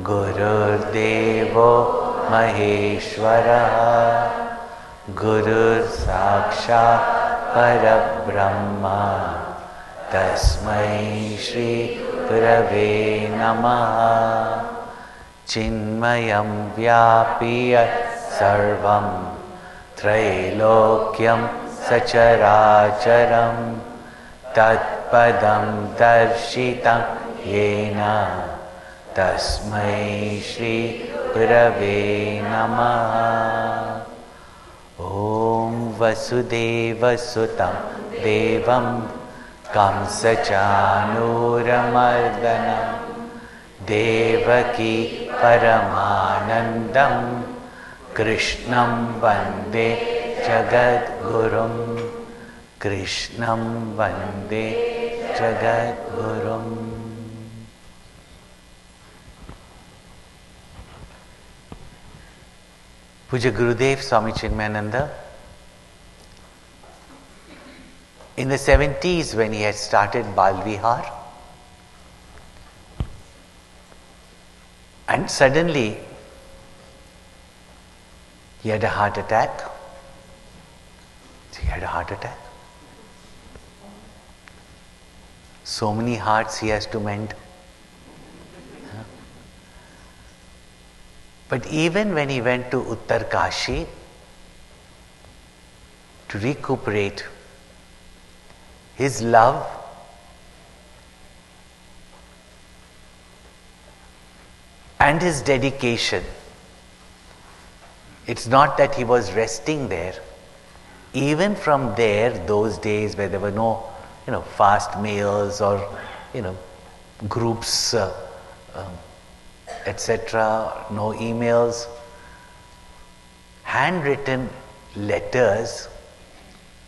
Gururdevo Maheshwara, Gurur Sakshat Parabrahma, Tasmai Shri Gurave Namaha. Chinmayam Vyapiyat Sarvam Trailokyam Sacharacharam Tatpadam Darshitam Yena Tasmai Shri Gurave Namaha. Om Vasudeva Sutam Devam Kamsachanuramardanam Devaki Paramanandam Krishnam Vande Jagadgurum. Krishnam Vande Jagadgurum. Pujya Gurudev Swami Chinmayananda, in the 70s when he had started Bal Vihar, and suddenly he had a heart attack. So many hearts he has to mend. But even when he went to Uttar Kashi to recuperate, his love and his dedication, it's not that he was resting there. Even from there, those days where there were no, fast mails or, groups, etc., no emails, handwritten letters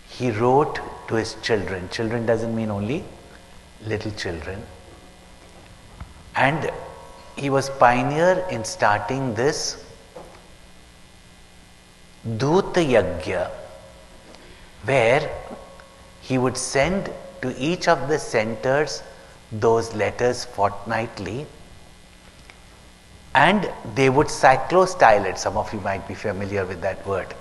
he wrote to his children. Children doesn't mean only little children. And he was pioneer in starting this Duta Yajna, where he would send to each of the centers those letters fortnightly, and they would cyclostyle it. Some of you might be familiar with that word.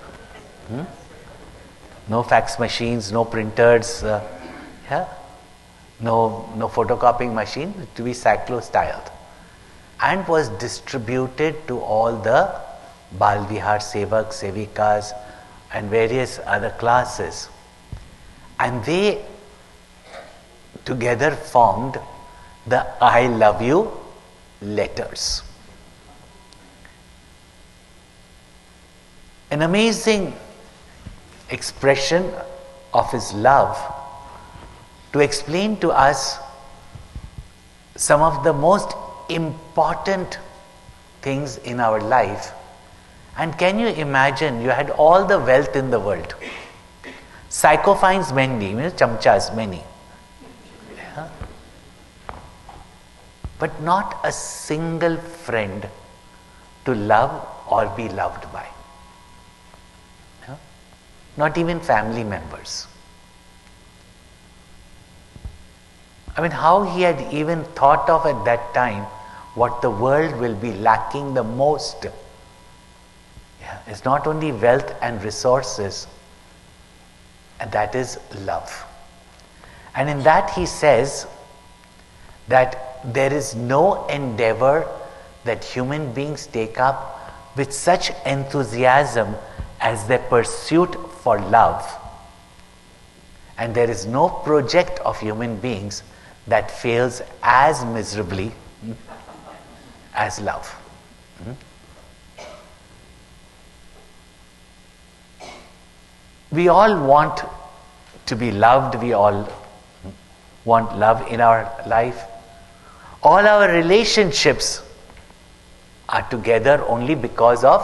No fax machines, no printers, no photocopying machine, to be cyclostyled, and was distributed to all the Bal Vihar Sevaks, Sevikas and various other classes. And they together formed the I Love You letters. An amazing expression of his love to explain to us some of the most important things in our life. And can you imagine, you had all the wealth in the world, sycophants many, chamchas many, but not a single friend to love or be loved by. Not even family members. How he had even thought of at that time what the world will be lacking the most. It's not only wealth and resources, and that is love. And in that he says that there is no endeavor that human beings take up with such enthusiasm as their pursuit for love. And there is no project of human beings that fails as miserably as love. We all want to be loved. We all want love in our life. All our relationships are together only because of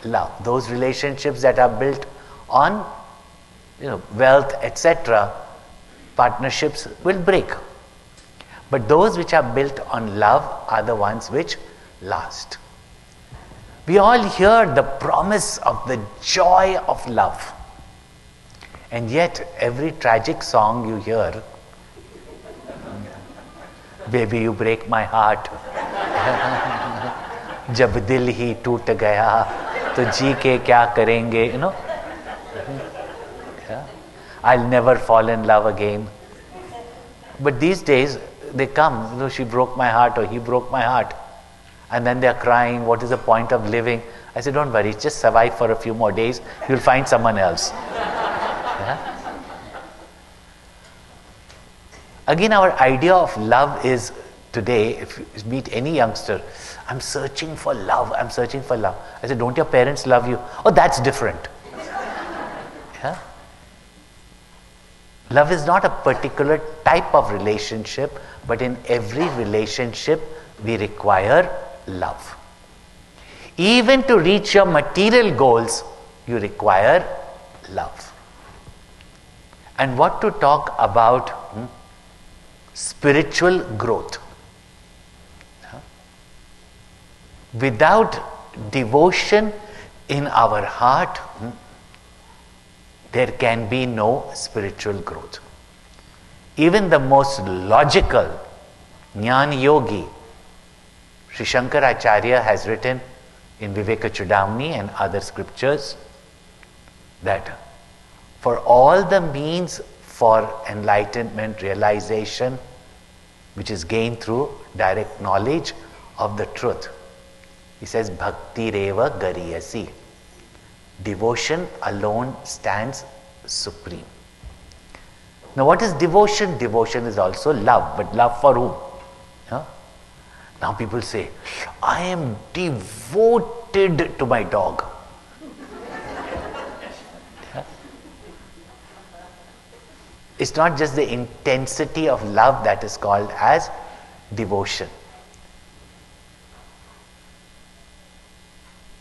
love. Those relationships that are built on wealth, etc., partnerships will break. But those which are built on love are the ones which last. We all hear the promise of the joy of love. And yet, every tragic song you hear, baby, you break my heart. जब दिल ही टूट गया तो जी के क्या करेंगे, yeah. I'll never fall in love again. But these days they come, she broke my heart or he broke my heart, and then they're crying, what is the point of living? I said, don't worry, just survive for a few more days, you'll find someone else. Yeah? Again, our idea of love is today, if you meet any youngster, I'm searching for love, I'm searching for love. I said, don't your parents love you? Oh, that's different. Yeah? Love is not a particular type of relationship, but in every relationship we require love. Even to reach your material goals, you require love. And what to talk about spiritual growth. Without devotion in our heart, there can be no spiritual growth. Even the most logical Jnana Yogi, Sri Shankaracharya, has written in Viveka Chudamani and other scriptures that for all the means for enlightenment, realization, which is gained through direct knowledge of the truth, he says, Bhakti Reva Gariyasi. Devotion alone stands supreme. Now, what is devotion? Devotion is also love, but love for whom? Yeah? Now people say, I am devoted to my dog. Yeah? It's not just the intensity of love that is called as devotion.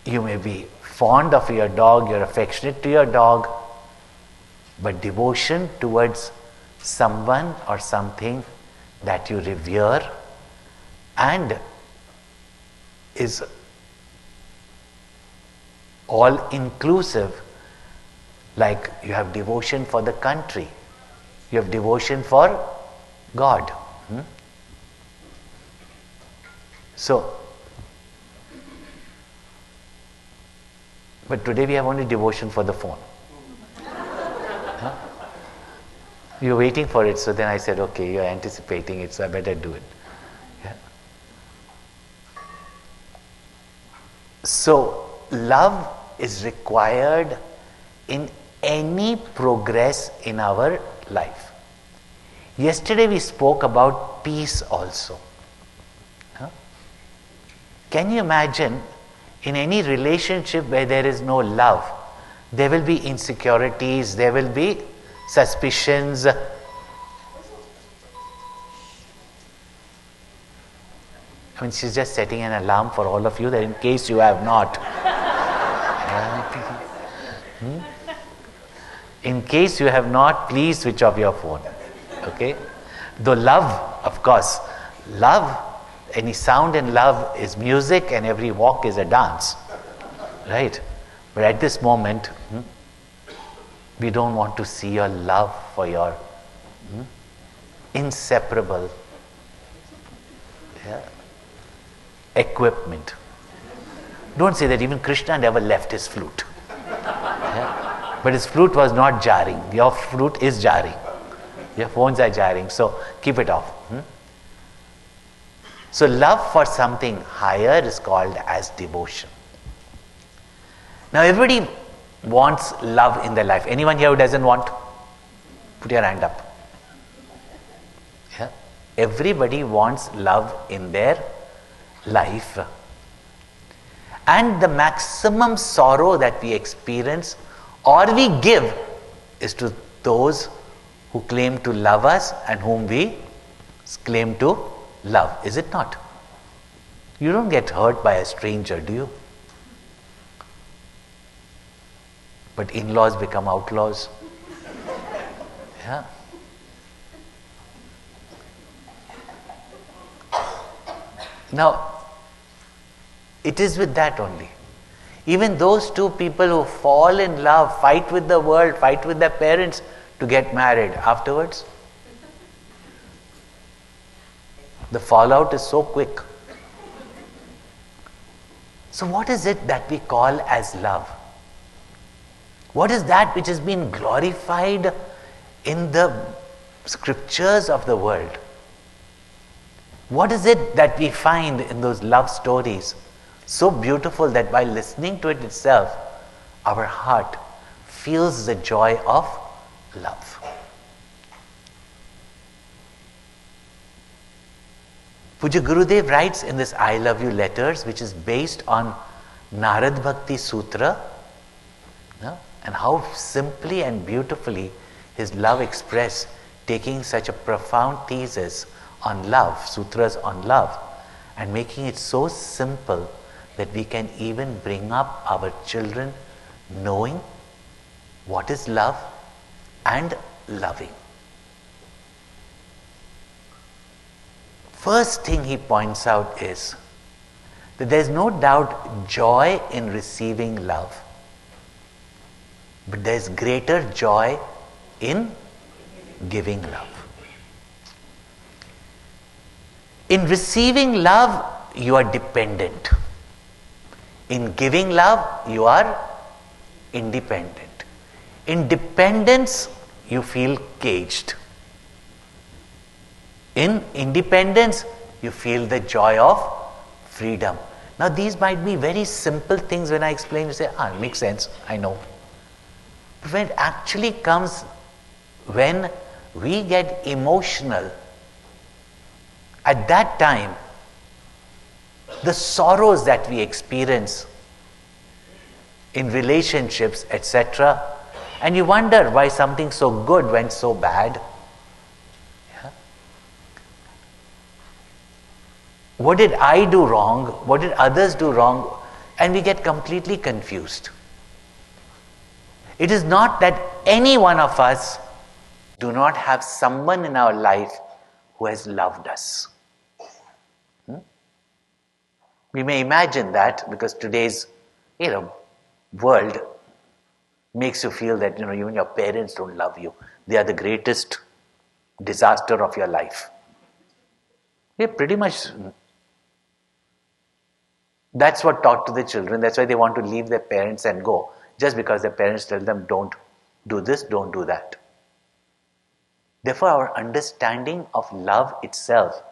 You may be fond of your dog, you're affectionate to your dog, but devotion towards someone or something that you revere and is all inclusive, like you have devotion for the country, you have devotion for God. So, but today we have only devotion for the phone. Huh? You're waiting for it, so then I said, okay, you're anticipating it, so I better do it. Yeah. So, love is required in any progress in our life. Yesterday we spoke about peace also. Huh? Can you imagine? In any relationship where there is no love, there will be insecurities, there will be suspicions. I mean, she's just setting an alarm for all of you that in case you have not. In case you have not, please switch off your phone. Okay? Though love, of course, love, any sound in love is music and every walk is a dance. Right? But at this moment, we don't want to see your love for your inseparable equipment. Don't say that even Krishna never left his flute. Yeah? But his flute was not jarring. Your flute is jarring. Your phones are jarring. So keep it off. So love for something higher is called as devotion. Now everybody wants love in their life. Anyone here who doesn't want? Put your hand up. Yeah? Everybody wants love in their life. And the maximum sorrow that we experience or we give is to those who claim to love us and whom we claim to love. Is it not? You don't get hurt by a stranger, do you? But in-laws become outlaws. Yeah. Now, it is with that only. Even those two people who fall in love, fight with the world, fight with their parents to get married afterwards, the fallout is so quick. So what is it that we call as love? What is that which has been glorified in the scriptures of the world? What is it that we find in those love stories so beautiful that by listening to it itself, our heart feels the joy of love? Pujya Gurudev writes in this I Love You letters, which is based on Narad Bhakti Sutra, and how simply and beautifully his love expressed, taking such a profound thesis on love, sutras on love, and making it so simple that we can even bring up our children knowing what is love and loving. First thing he points out is that there is no doubt joy in receiving love, but there is greater joy in giving love. In receiving love, you are dependent. In giving love, you are independent. In dependence, you feel caged. In independence, you feel the joy of freedom. Now, these might be very simple things. When I explain, you say, it makes sense, I know. But when it actually comes, when we get emotional, at that time, the sorrows that we experience in relationships, etc., and you wonder why something so good went so bad. What did I do wrong? What did others do wrong? And we get completely confused. It is not that any one of us do not have someone in our life who has loved us. We may imagine that because today's, world makes you feel that, even your parents don't love you. They are the greatest disaster of your life. Yeah, pretty much. That's what taught to the children. That's why they want to leave their parents and go. Just because their parents tell them, don't do this, don't do that. Therefore, our understanding of love itself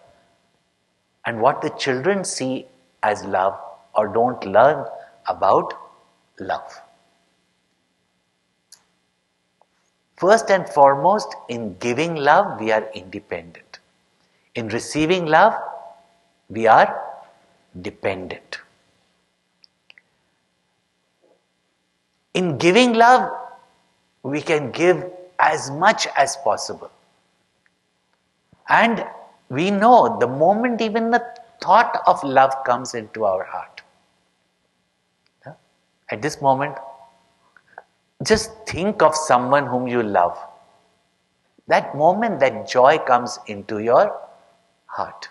and what the children see as love or don't learn about love. First and foremost, in giving love, we are independent. In receiving love, we are dependent. In giving love, we can give as much as possible. And we know the moment even the thought of love comes into our heart. At this moment, just think of someone whom you love. That moment, that joy comes into your heart.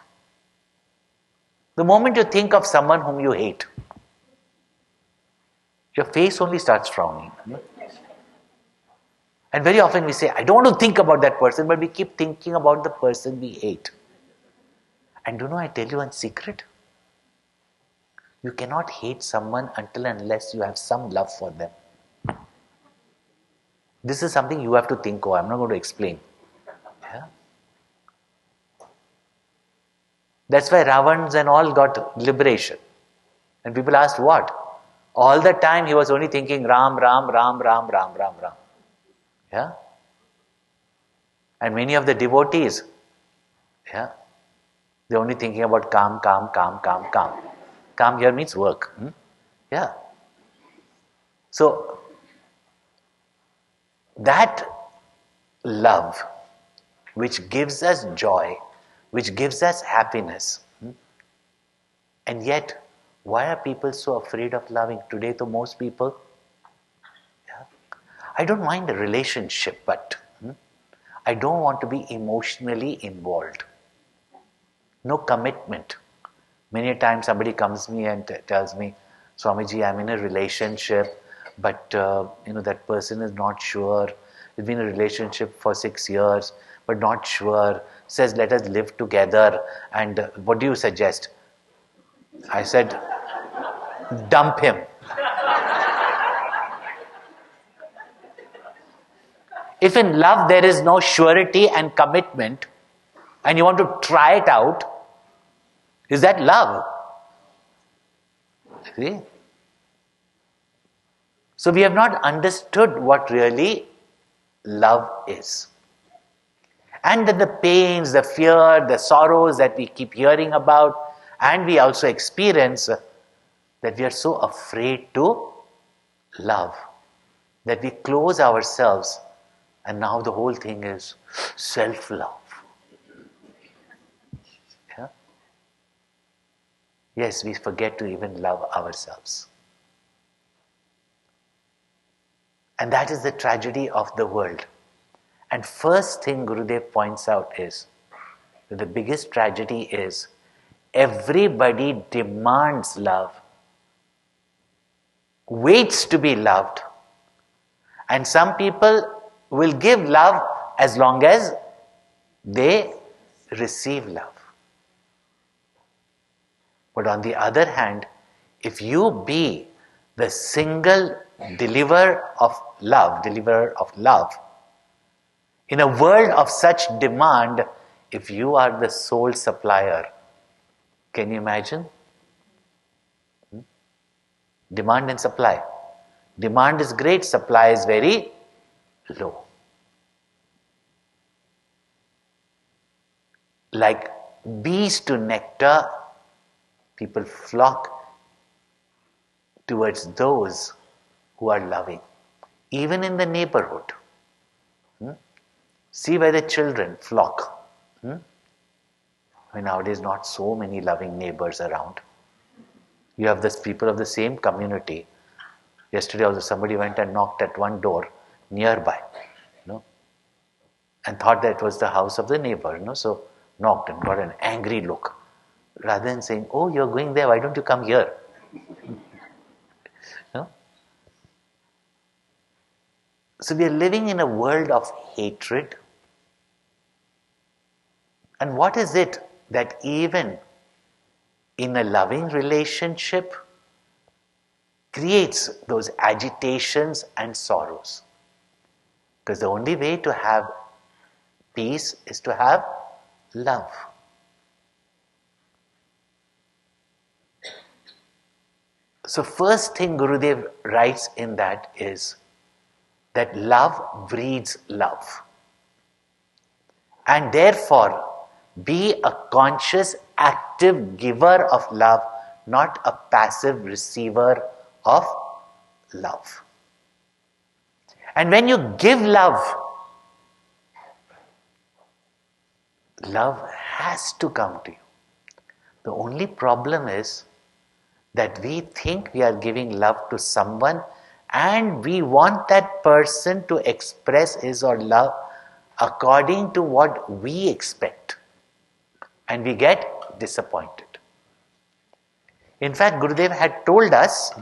The moment you think of someone whom you hate, your face only starts frowning. And very often we say, I don't want to think about that person, but we keep thinking about the person we hate. And I tell you one secret? You cannot hate someone until and unless you have some love for them. This is something you have to think of. I'm not going to explain. Yeah? That's why Ravans and all got liberation. And people asked, what? All the time he was only thinking Ram, Ram, Ram, Ram, Ram, Ram, Ram. Yeah? And many of the devotees, they're only thinking about calm, calm, calm, calm, calm. Calm here means work. Yeah. So, that love which gives us joy, which gives us happiness, and yet, why are people so afraid of loving? Today, to most people, I don't mind a relationship, but I don't want to be emotionally involved. No commitment. Many times somebody comes to me and tells me, Swamiji, I'm in a relationship, but that person is not sure. It's been a relationship for 6 years, but not sure. Says, let us live together. And what do you suggest? I said, dump him. If in love there is no surety and commitment, and you want to try it out, is that love? See? So we have not understood what really love is. And that the pains, the fear, the sorrows that we keep hearing about, and we also experience, that we are so afraid to love, that we close ourselves, and now the whole thing is self-love. Yeah? Yes, we forget to even love ourselves. And that is the tragedy of the world. And first thing Gurudev points out is that the biggest tragedy is everybody demands love, waits to be loved, and some people will give love as long as they receive love. But on the other hand, if you be the single deliverer of love, in a world of such demand, if you are the sole supplier, can you imagine? Demand and supply. Demand is great, supply is very low. Like bees to nectar, people flock towards those who are loving, even in the neighborhood. See where the children flock. Nowadays, not so many loving neighbors around. You have the people of the same community. Yesterday also somebody went and knocked at one door nearby, and thought that it was the house of the neighbor, so knocked and got an angry look. Rather than saying, "Oh, you're going there, why don't you come here?" So we are living in a world of hatred. And what is it that even in a loving relationship creates those agitations and sorrows? Because the only way to have peace is to have love. So first thing Gurudev writes in that is that love breeds love. And therefore, be a conscious, active giver of love, not a passive receiver of love. And when you give love, love has to come to you. The only problem is that we think we are giving love to someone and we want that person to express his or love according to what we expect. And we get disappointed. In fact, Gurudev had told us,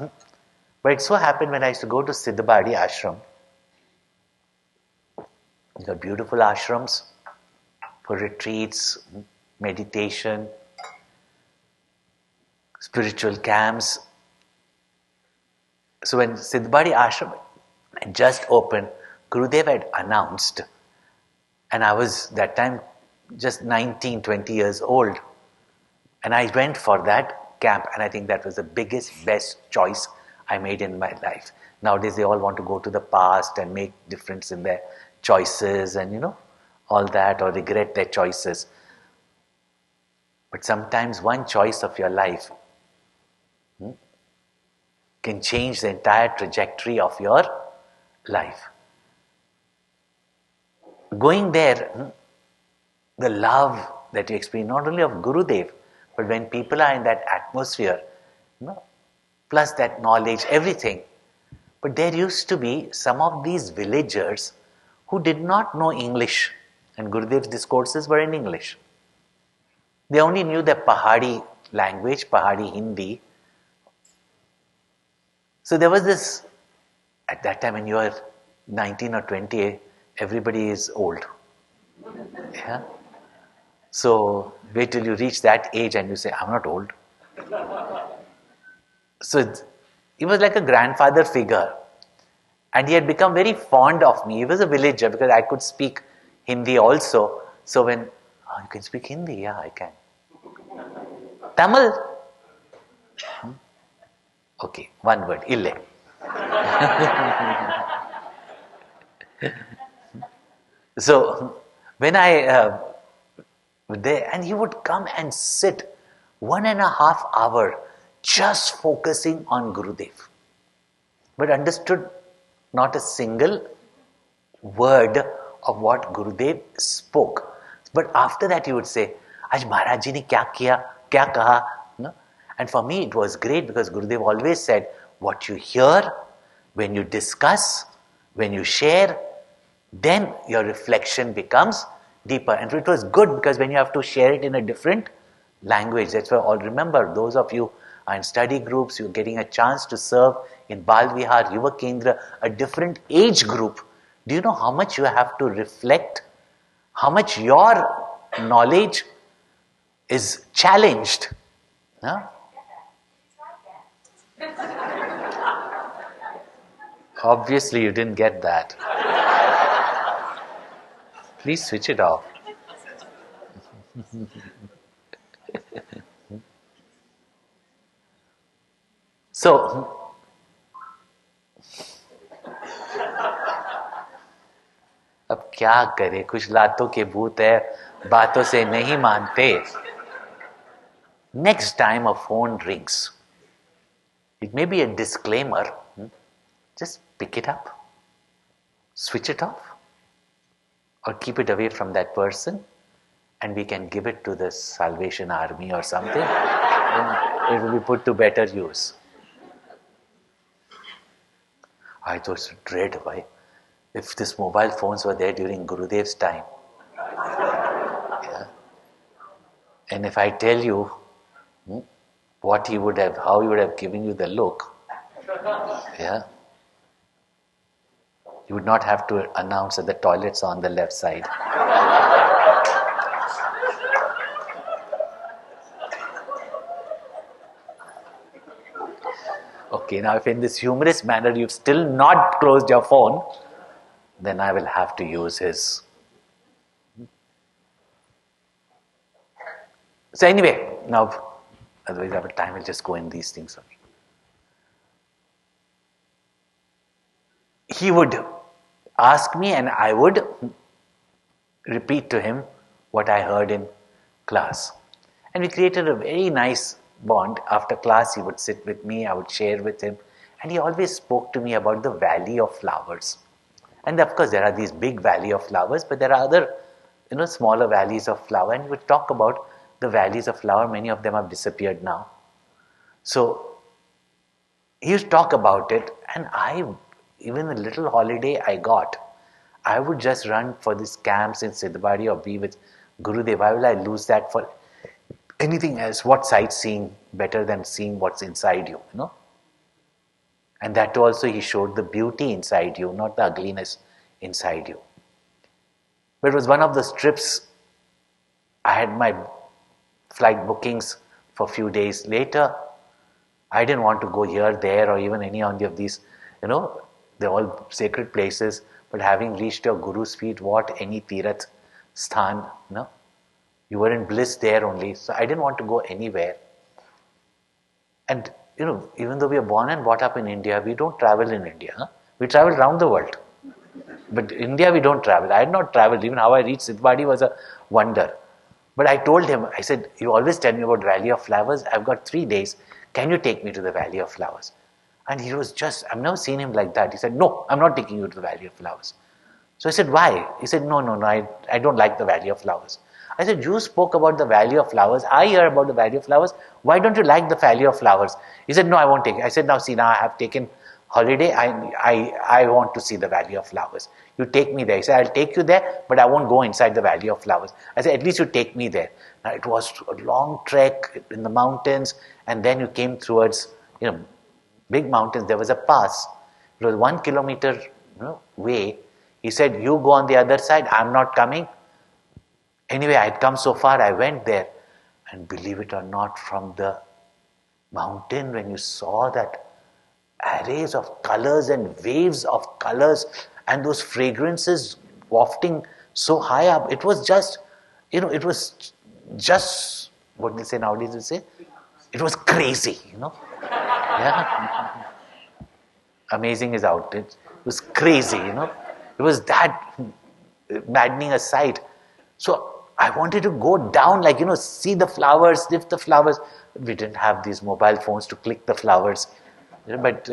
but it so happened when I used to go to Siddhabadi ashram. These are beautiful ashrams for retreats, meditation, spiritual camps. So when Siddhabadi ashram had just opened, Gurudev had announced, and I was that time just 19, 20 years old. And I went for that camp, and I think that was the biggest, best choice I made in my life. Nowadays, they all want to go to the past and make difference in their choices and, all that, or regret their choices. But sometimes one choice of your life can change the entire trajectory of your life. Going there, the love that you experience, not only of Gurudev, but when people are in that atmosphere, plus that knowledge, everything. But there used to be some of these villagers who did not know English, and Gurudev's discourses were in English. They only knew the Pahadi language, Pahadi Hindi. So there was this, at that time when you are 19 or 20, everybody is old. Yeah? So wait till you reach that age and you say, I'm not old. So he was like a grandfather figure. And he had become very fond of me. He was a villager because I could speak Hindi also. So when, oh, you can speak Hindi? Yeah, I can. Tamil? Okay, one word, ille. So when I there, and he would come and sit 1.5 hours just focusing on Gurudev, but understood not a single word of what Gurudev spoke. But after that he would say, Aj Maharaj ji ne kya kiya, kya kaha? No? And for me it was great because Gurudev always said, what you hear, when you discuss, when you share, then your reflection becomes deeper. And it was good because when you have to share it in a different language, that's why all remember, those of you are in study groups, you're getting a chance to serve in Bal Vihar, Yuva Kendra, a different age group. Do you know how much you have to reflect? How much your knowledge is challenged? Huh? Obviously you didn't get that. Please switch it off. So, अब क्या करें, कुछ लातों के भूत है, बातों से नहीं मानते. Next time a phone rings, it may be a disclaimer, just pick it up, switch it off, or keep it away from that person, and we can give it to the Salvation Army or something. It will be put to better use. I thought, dread, why? If these mobile phones were there during Gurudev's time, yeah, and if I tell you what he would have, how he would have given you the look, yeah, you would not have to announce that the toilets are on the left side. Okay, now if in this humorous manner you've still not closed your phone, then I will have to use his. So anyway, now, otherwise our time will just go in these things only. He would ask me and I would repeat to him what I heard in class. And we created a very nice bond. After class, he would sit with me, I would share with him. And he always spoke to me about the valley of flowers. And of course, there are these big valley of flowers, but there are other, smaller valleys of flower. And we would talk about the valleys of flower. Many of them have disappeared now. So, he used to talk about it, and even the little holiday I got, I would just run for these camps in Siddhbadi or be with Gurudev. Why will I lose that for anything else? What sightseeing better than seeing what's inside you, And that also he showed the beauty inside you, not the ugliness inside you. But it was one of those trips, I had my flight bookings for a few days later. I didn't want to go here, there, or even any of these, they're all sacred places. But having reached your Guru's feet, what any Tirath Sthan, you were in bliss there only. So I didn't want to go anywhere. And, even though we are born and brought up in India, we don't travel in India. Huh? We travel around the world. But India, we don't travel. I had not traveled. Even how I reached Siddhbadi was a wonder. But I told him, I said, you always tell me about Valley of Flowers. I've got 3 days. Can you take me to the Valley of Flowers? And he was I've never seen him like that. He said, no, I'm not taking you to the Valley of Flowers. So I said, why? He said, no, I don't like the Valley of Flowers. I said, you spoke about the Valley of Flowers. I hear about the Valley of Flowers. Why don't you like the Valley of Flowers? He said, no, I won't take it. I said, now I have taken holiday. I want to see the Valley of Flowers. You take me there. He said, I'll take you there, but I won't go inside the Valley of Flowers. I said, at least you take me there. Now, it was a long trek in the mountains, and then you came towards, big mountains. There was a pass. It was 1 kilometer way. He said, you go on the other side. I'm not coming. Anyway, I had come so far, I went there. And believe it or not, from the mountain, when you saw that arrays of colors and waves of colors and those fragrances wafting so high up, it was just, it was just, what do they say nowadays, they say? It was crazy, Yeah. Amazing is out. It was crazy, It was that maddening a sight. So I wanted to go down, like, see the flowers, sniff the flowers. We didn't have these mobile phones to click the flowers. But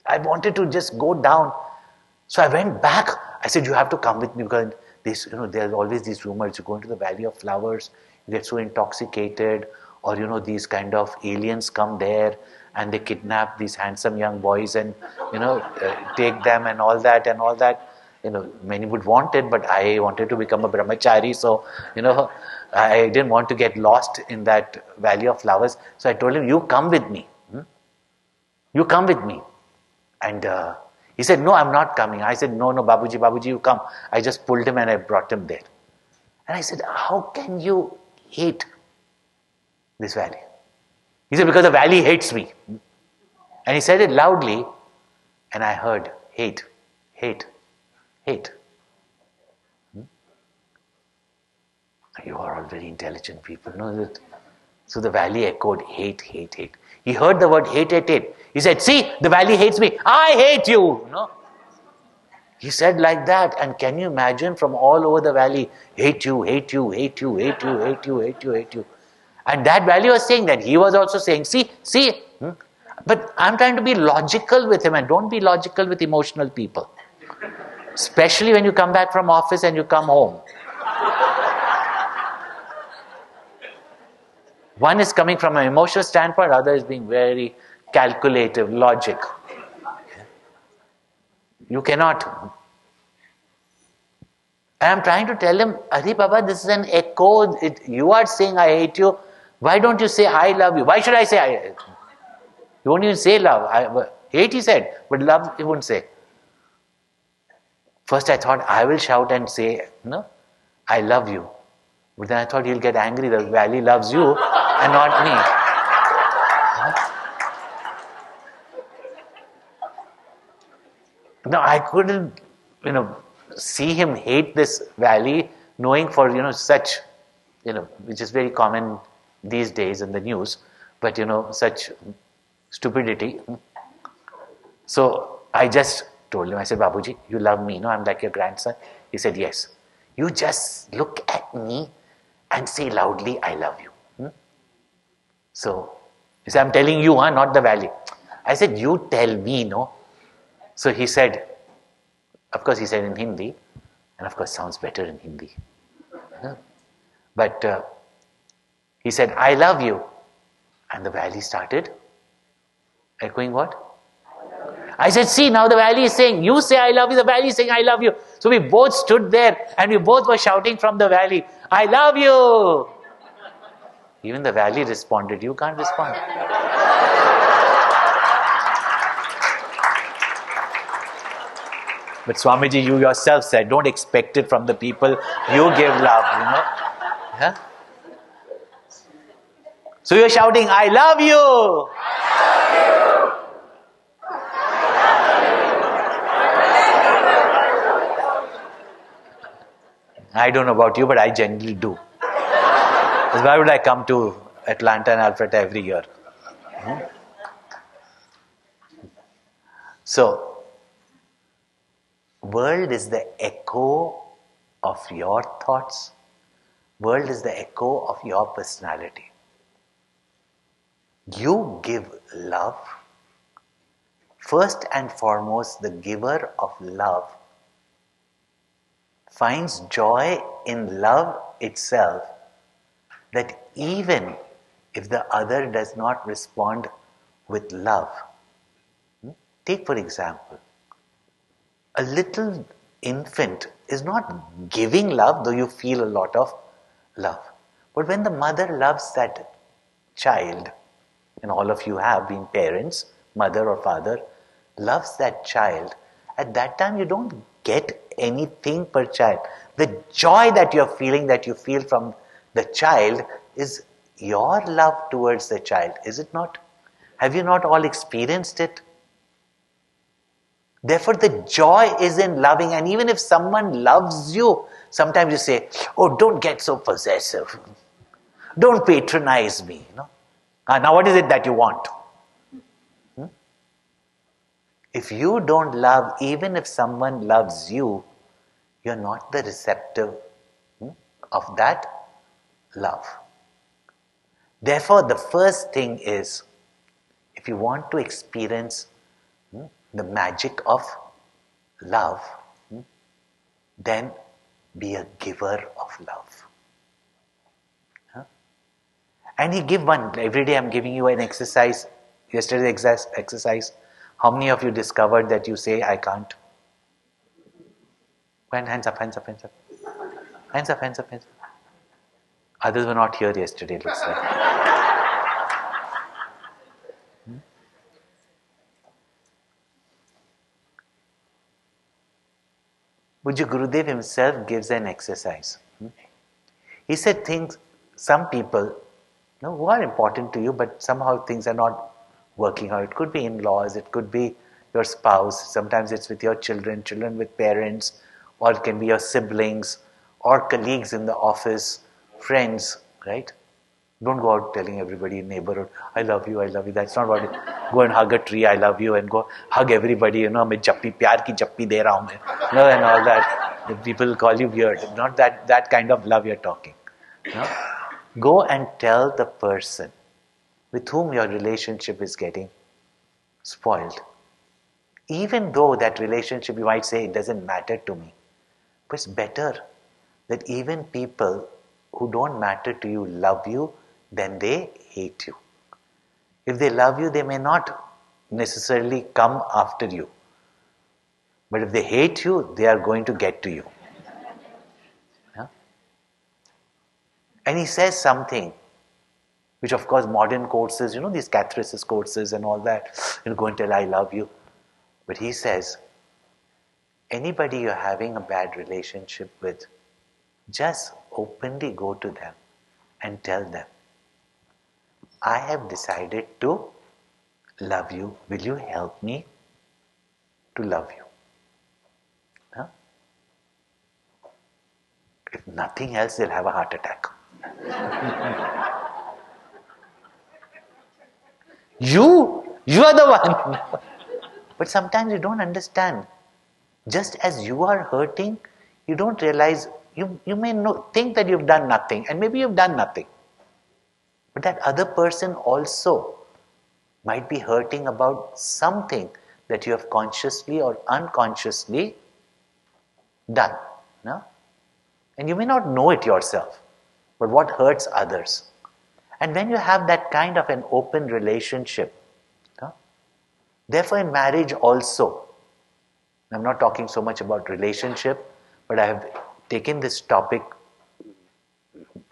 I wanted to just go down. So I went back. I said, you have to come with me, because this, there's always these rumors. You go into the Valley of Flowers, you get so intoxicated, or, these kind of aliens come there and they kidnap these handsome young boys and, take them and all that and all that. Many would want it, but I wanted to become a brahmachari, so, I didn't want to get lost in that Valley of Flowers. So I told him, you come with me. You come with me. And he said, no, I'm not coming. I said, no, Babuji, you come. I just pulled him and I brought him there. And I said, how can you hate this valley? He said, because the valley hates me. And he said it loudly, and I heard, hate, hate, hate. You are all very intelligent people, know that? So the valley echoed, hate, hate, hate. He heard the word hate, hate, hate. He said, see, the valley hates me. I hate you. He said like that. And can you imagine, from all over the valley, hate you, hate you, hate you, hate you, hate you, hate you, hate you. And that valley was saying that. He was also saying, see. But I'm trying to be logical with him, and don't be logical with emotional people. Especially when you come back from office and you come home. One is coming from an emotional standpoint, other is being very calculative, logic. You cannot. And I'm trying to tell him, Ari Baba, this is an echo. You are saying I hate you. Why don't you say I love you? Why should I say I hate you? You won't even say love. Hate he said, but love he wouldn't say. First I thought I will shout and say, I love you. But then I thought he'll get angry. The valley loves you and not me. No, I couldn't, see him hate this valley, knowing for, such, which is very common these days in the news, but, such stupidity. So I just told him, I said, Babuji, you love me, I'm like your grandson. He said, yes. You just look at me and say loudly, I love you. So, he said, I'm telling you, not the valley. I said, you tell me, So he said, of course he said in Hindi, and of course sounds better in Hindi. But he said, I love you. And the valley started echoing what? I said, see, now the valley is saying, you say I love you, the valley is saying I love you. So we both stood there and we both were shouting from the valley, I love you. Even the valley responded. You can't respond. But Swamiji, you yourself said, don't expect it from the people you give love, Huh? So you're shouting, I love you. I don't know about you, but I generally do. Why would I come to Atlanta and Alpharetta every year? So, world is the echo of your thoughts. World is the echo of your personality. You give love. First and foremost, the giver of love finds joy in love itself, that even if the other does not respond with love. Take for example, a little infant is not giving love, though you feel a lot of love. But when the mother loves that child, and all of you have been parents, mother or father, loves that child, at that time you don't get anything per child. The joy that you're feeling, that you feel from the child, is your love towards the child, is it not? Have you not all experienced it? Therefore, the joy is in loving. And even if someone loves you, sometimes you say, oh, don't get so possessive. Don't patronize me. Now what is it that you want? If you don't love, even if someone loves you, you're not the receptive of that love. Therefore, the first thing is, if you want to experience the magic of love, then be a giver of love. And he give one. Every day I'm giving you an exercise. Yesterday's exercise. How many of you discovered that you say, I can't? When hands up, hands up, hands up. Hands up, hands up, hands up. Others were not here yesterday, looks like. Pujya Gurudev himself gives an exercise. He said some people who are important to you, but somehow things are not working out. It could be in-laws, it could be your spouse, sometimes it's with your children, children with parents, or it can be your siblings, or colleagues in the office, friends, right? Don't go out telling everybody in neighborhood, I love you, I love you. That's not what it is. Go and hug a tree, I love you, and go hug everybody, मैं जप्पी, प्यार की जप्पी दे रहा हूँ मैं, and all that. The people call you weird. Not that kind of love you're talking. Go and tell the person with whom your relationship is getting spoiled. Even though that relationship, you might say, it doesn't matter to me. But it's better that even people who don't matter to you love you than they hate you. If they love you, they may not necessarily come after you. But if they hate you, they are going to get to you. And he says something, which of course modern courses, these catharsis courses and all that, go and tell I love you. But he says, anybody you're having a bad relationship with, just openly go to them and tell them, I have decided to love you. Will you help me to love you? If nothing else, they'll have a heart attack. You are the one. But sometimes you don't understand. Just as you are hurting, you don't realize, you may think that you've done nothing, and maybe you've done nothing. But that other person also might be hurting about something that you have consciously or unconsciously done. And you may not know it yourself, but what hurts others. And when you have that kind of an open relationship, therefore in marriage also, I'm not talking so much about relationship, but I have taken this topic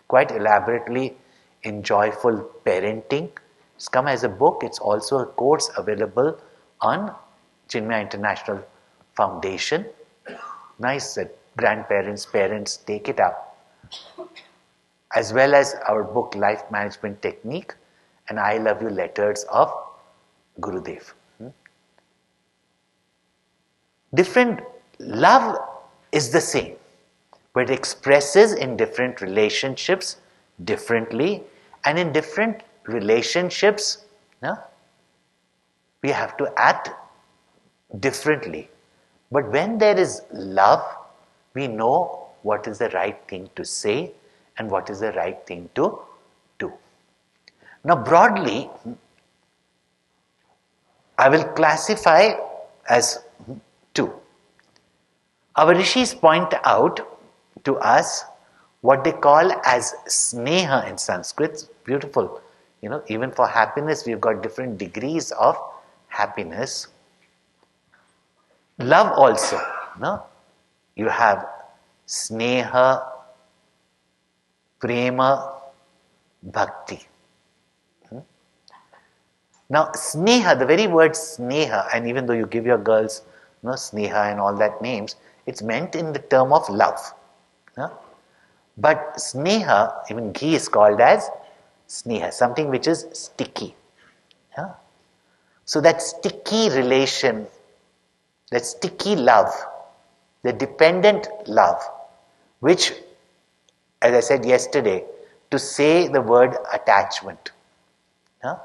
quite elaborately in Joyful Parenting. It's come as a book. It's also a course available on Chinmaya International Foundation. Nice that grandparents, parents take it up. As well as our book Life Management Technique and I Love You Letters of Gurudev. Different love is the same, but it expresses in different relationships differently, and in different relationships we have to act differently. But when there is love, we know what is the right thing to say and what is the right thing to do. Now broadly, I will classify as two. Our rishis point out to us what they call as sneha in Sanskrit. It's beautiful. Even for happiness, we've got different degrees of happiness. Love also. You have sneha, prema, bhakti. Now, sneha, the very word sneha, and even though you give your girls sneha and all that names, it's meant in the term of love. But sneha, even ghee is called as sneha, something which is sticky. Yeah? So that sticky relation, that sticky love, the dependent love, which, as I said yesterday, to say the word attachment. Yeah?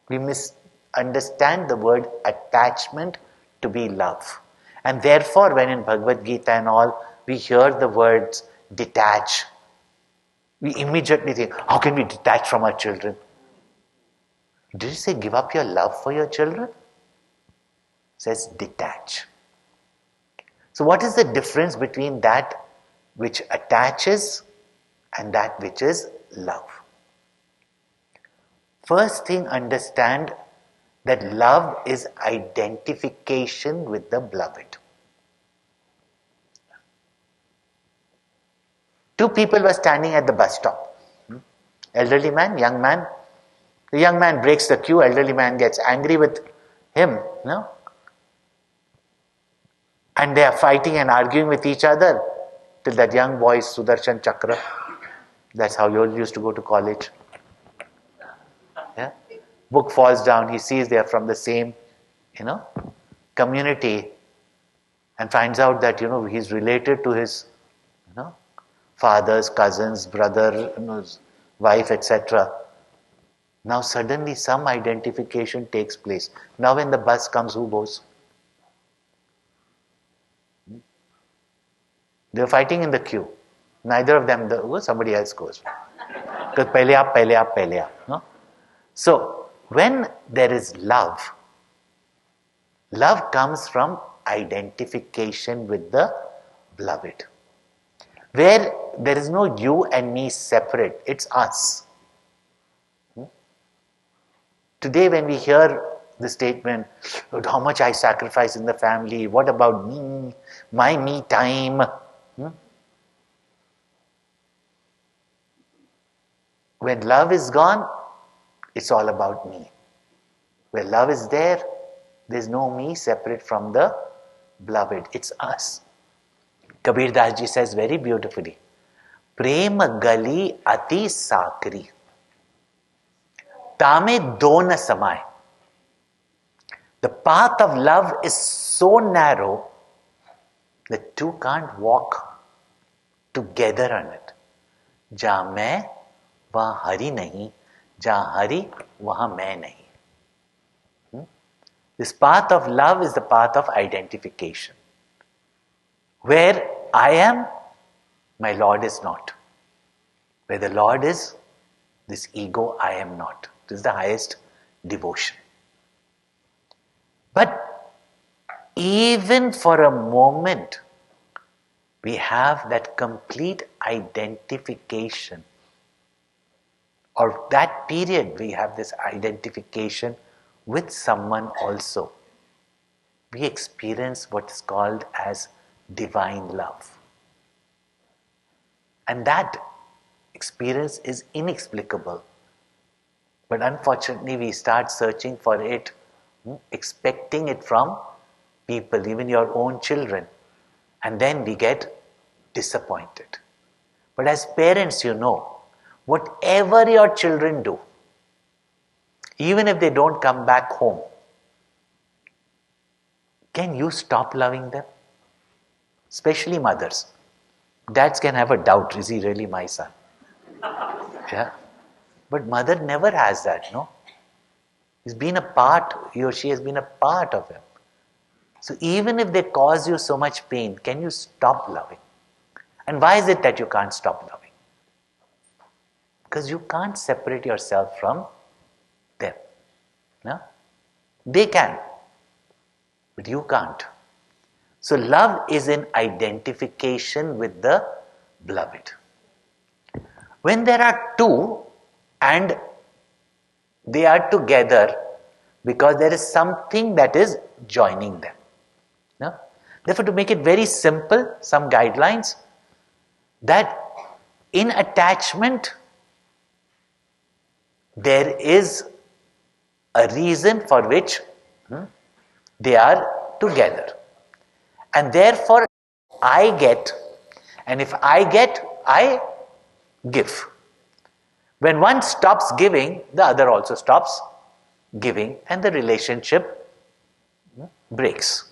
We misunderstand the word attachment to be love. And therefore, when in Bhagavad Gita and all, we hear the words detach, we immediately think, how can we detach from our children? Did it say give up your love for your children? It says detach. So what is the difference between that which attaches and that which is love? First thing, understand that love is identification with the beloved. Two people were standing at the bus stop. Elderly man, young man. The young man breaks the queue, elderly man gets angry with him. No? And they are fighting and arguing with each other till that young boy is Sudarshan Chakra. That's how you all used to go to college. Yeah? Book falls down, he sees they are from the same, community, and finds out that, he's related to his, fathers, cousins, brother, wife, etc. Now suddenly some identification takes place. Now when the bus comes, who goes? They're fighting in the queue. Neither of them goes, somebody else goes. Because pehle aap. No? So, when there is love, love comes from identification with the beloved. Where there is no you and me separate, it's us. Today when we hear the statement, how much I sacrifice in the family, what about me, my me time? When love is gone, it's all about me. Where love is there, there's no me separate from the beloved. It's us. Kabir Das ji says very beautifully, prema gali ati sakri, tame do na samay. The path of love is so narrow that two can't walk together on it. Jahan main, wahan hari nahi. Jahan hari, wahan main nahi. This path of love is the path of identification. Where I am, my Lord is not. Where the Lord is, this ego, I am not. This is the highest devotion. But even for a moment, we have that complete identification. Or that period, we have this identification with someone also. We experience what is called as divine love. And that experience is inexplicable. But unfortunately, we start searching for it, expecting it from people, even your own children. And then we get disappointed. But as parents, whatever your children do, even if they don't come back home, can you stop loving them? Especially mothers. Dads can have a doubt, is he really my son? Yeah. But mother never has that, no? He's been a part, he or she has been a part of him. So even if they cause you so much pain, can you stop loving? And why is it that you can't stop loving? Because you can't separate yourself from them. No? They can, but you can't. So love is an identification with the beloved. When there are two and they are together because there is something that is joining them. No? Therefore, to make it very simple, some guidelines that in attachment there is a reason for which they are together. And therefore, I get, and if I get, I give. When one stops giving, the other also stops giving, and the relationship breaks.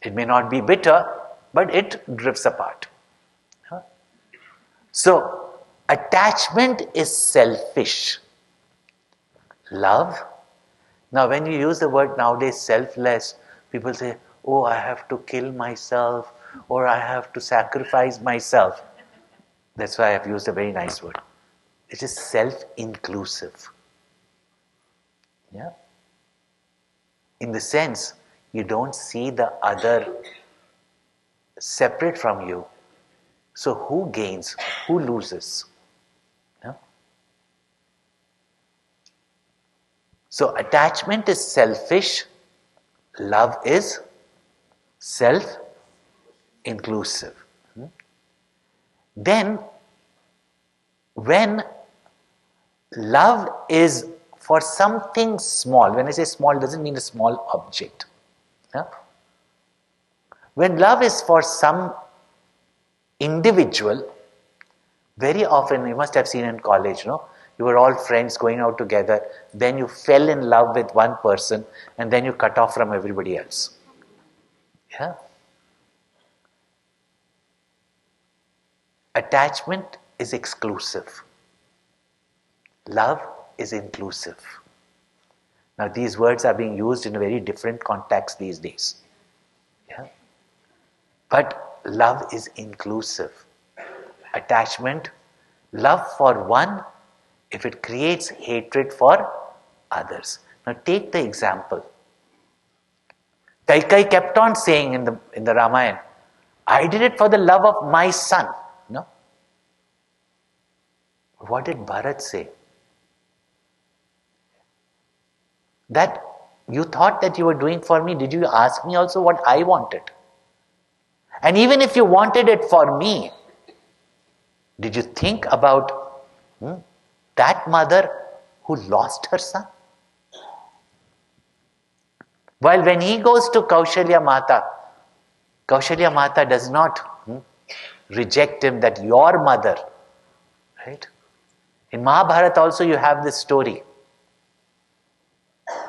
It may not be bitter, but it drifts apart. So, attachment is selfish. Love, now when you use the word nowadays selfless, people say, oh, I have to kill myself, or I have to sacrifice myself. That's why I've used a very nice word. It is self-inclusive. Yeah? In the sense, you don't see the other separate from you. So who gains? Who loses? Yeah? So attachment is selfish. Love is self-inclusive. Then, when love is for something small, when I say small, it doesn't mean a small object. Yeah? When love is for some individual, very often, you must have seen in college, no? You were all friends going out together, then you fell in love with one person, and then you cut off from everybody else. Yeah? Attachment is exclusive. Love is inclusive. Now, these words are being used in a very different context these days. Yeah? But love is inclusive. Attachment, love for one, if it creates hatred for others. Now, take the example. Kaikai kept on saying in the Ramayana, I did it for the love of my son. No? What did Bharat say? That you thought that you were doing for me, did you ask me also what I wanted? And even if you wanted it for me, did you think about that mother who lost her son? While when he goes to Kaushalya Mata does not reject him, that your mother, right? In Mahabharata also you have this story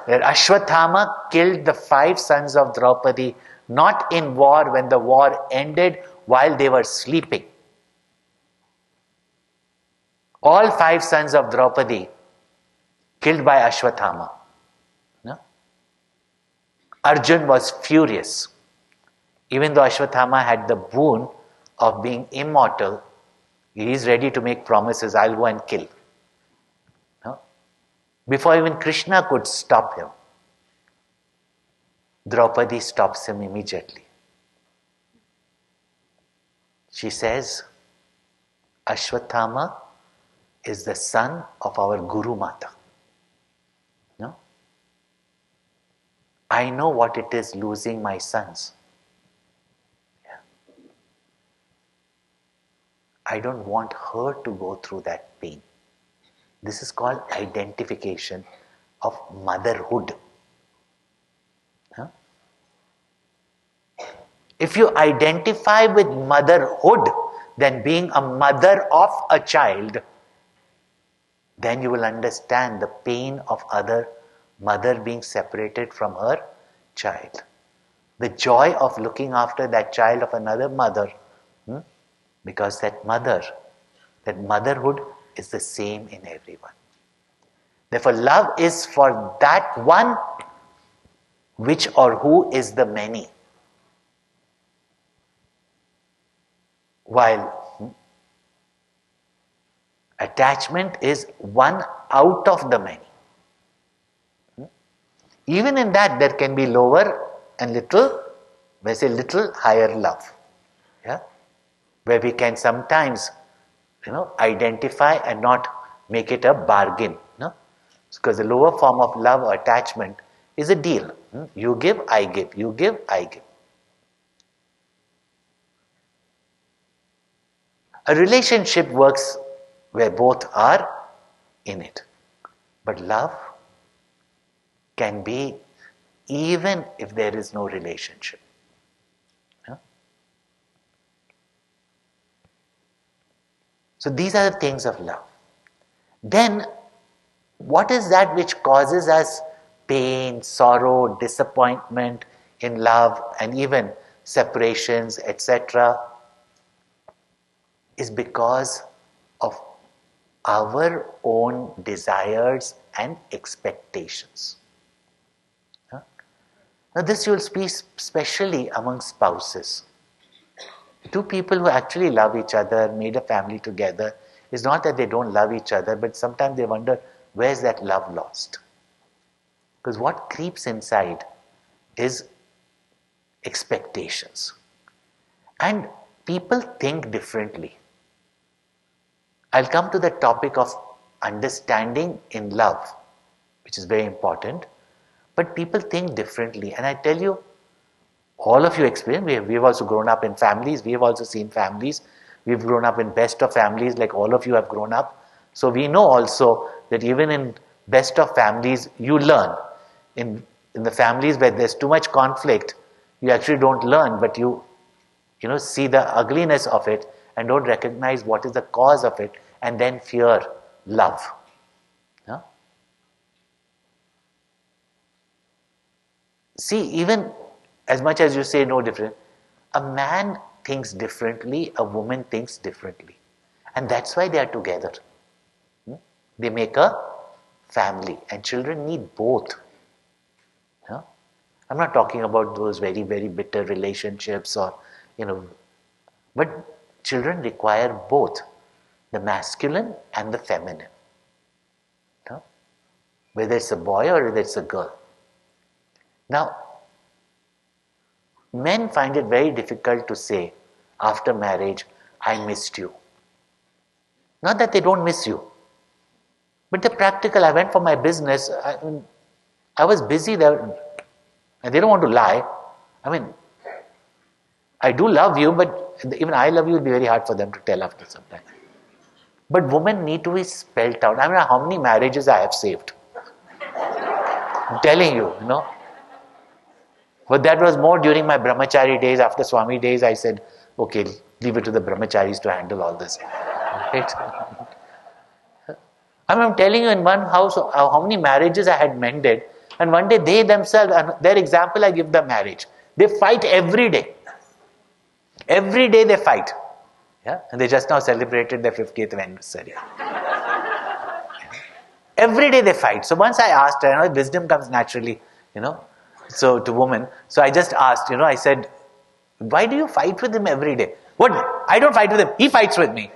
where Ashwathama killed the 5 sons of Draupadi, not in war, when the war ended, while they were sleeping. All 5 sons of Draupadi killed by Ashwathama. No? Arjun was furious. Even though Ashwathama had the boon of being immortal, he is ready to make promises, I'll go and kill. No? Before even Krishna could stop him, Draupadi stops him immediately. She says, Ashwathama is the son of our Guru Mata. No? I know what it is losing my sons. Yeah. I don't want her to go through that pain. This is called identification of motherhood. Huh? If you identify with motherhood, then being a mother of a child, then you will understand the pain of other mother being separated from her child. The joy of looking after that child of another mother, because that motherhood is the same in everyone. Therefore, love is for that one which or who is the many. While attachment is one out of the many. Even in that, there can be lower and little higher love. Yeah? Where we can sometimes, identify and not make it a bargain. No? Because the lower form of love or attachment is a deal. You give, I give. You give, I give. A relationship works where both are in it. But love can be even if there is no relationship. Yeah? So these are the things of love. then what is that which causes us pain, sorrow, disappointment in love, and even separations, etc., is because of our own desires and expectations. Huh? Now, this you will speak especially among spouses. Two people who actually love each other, made a family together, it's not that they don't love each other, but sometimes they wonder, where's that love lost? Because what creeps inside is expectations. And people think differently. I'll come to the topic of understanding in love, which is very important. But people think differently. And I tell you, all of you experience, we've also grown up in families, we have also seen families, we've grown up in best of families like all of you have grown up. So we know also that even in best of families, you learn. In the families where there's too much conflict, you actually don't learn, but you see the ugliness of it and don't recognize what is the cause of it, and then fear love. Yeah? See, even as much as you say no different, a man thinks differently, a woman thinks differently. And that's why they are together. They make a family, and children need both. Yeah? I'm not talking about those very, very bitter relationships but children require both the masculine and the feminine. Yeah? Whether it's a boy or whether it's a girl. Now, men find it very difficult to say after marriage, I missed you. Not that they don't miss you, but the practical, I went for my business, I was busy there, and they don't want to lie. I do love you, but even I love you will be very hard for them to tell after some time. But women need to be spelled out. How many marriages I have saved? I'm telling you, But that was more during my brahmachari days. After Swami days, I said, okay, leave it to the brahmacharis to handle all this. Right? I'm telling you, in one house, how many marriages I had mended. And one day they themselves, and their example, I give them marriage. They fight every day. Every day they fight. Yeah? And they just now celebrated their 50th anniversary. Every day they fight. So once I asked her, wisdom comes naturally, so to women. So I just asked, I said, why do you fight with him every day? What? I don't fight with him. He fights with me.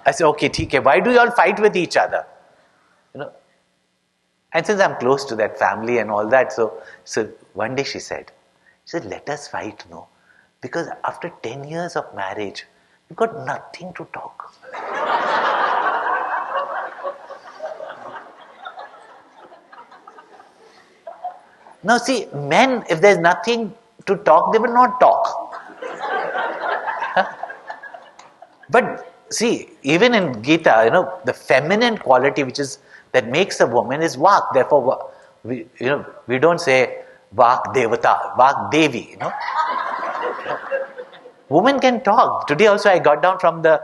I said, okay, theek, why do you all fight with each other? And since I'm close to that family and all that, so one day she said, let us fight, no? Because after 10 years of marriage, we've got nothing to talk. Now see, men, if there's nothing to talk, they will not talk. But see, even in Gita, the feminine quality that makes a woman is Vak. Therefore, we don't say Vak Devata, Vak Devi, Women can talk. Today also I got down from the,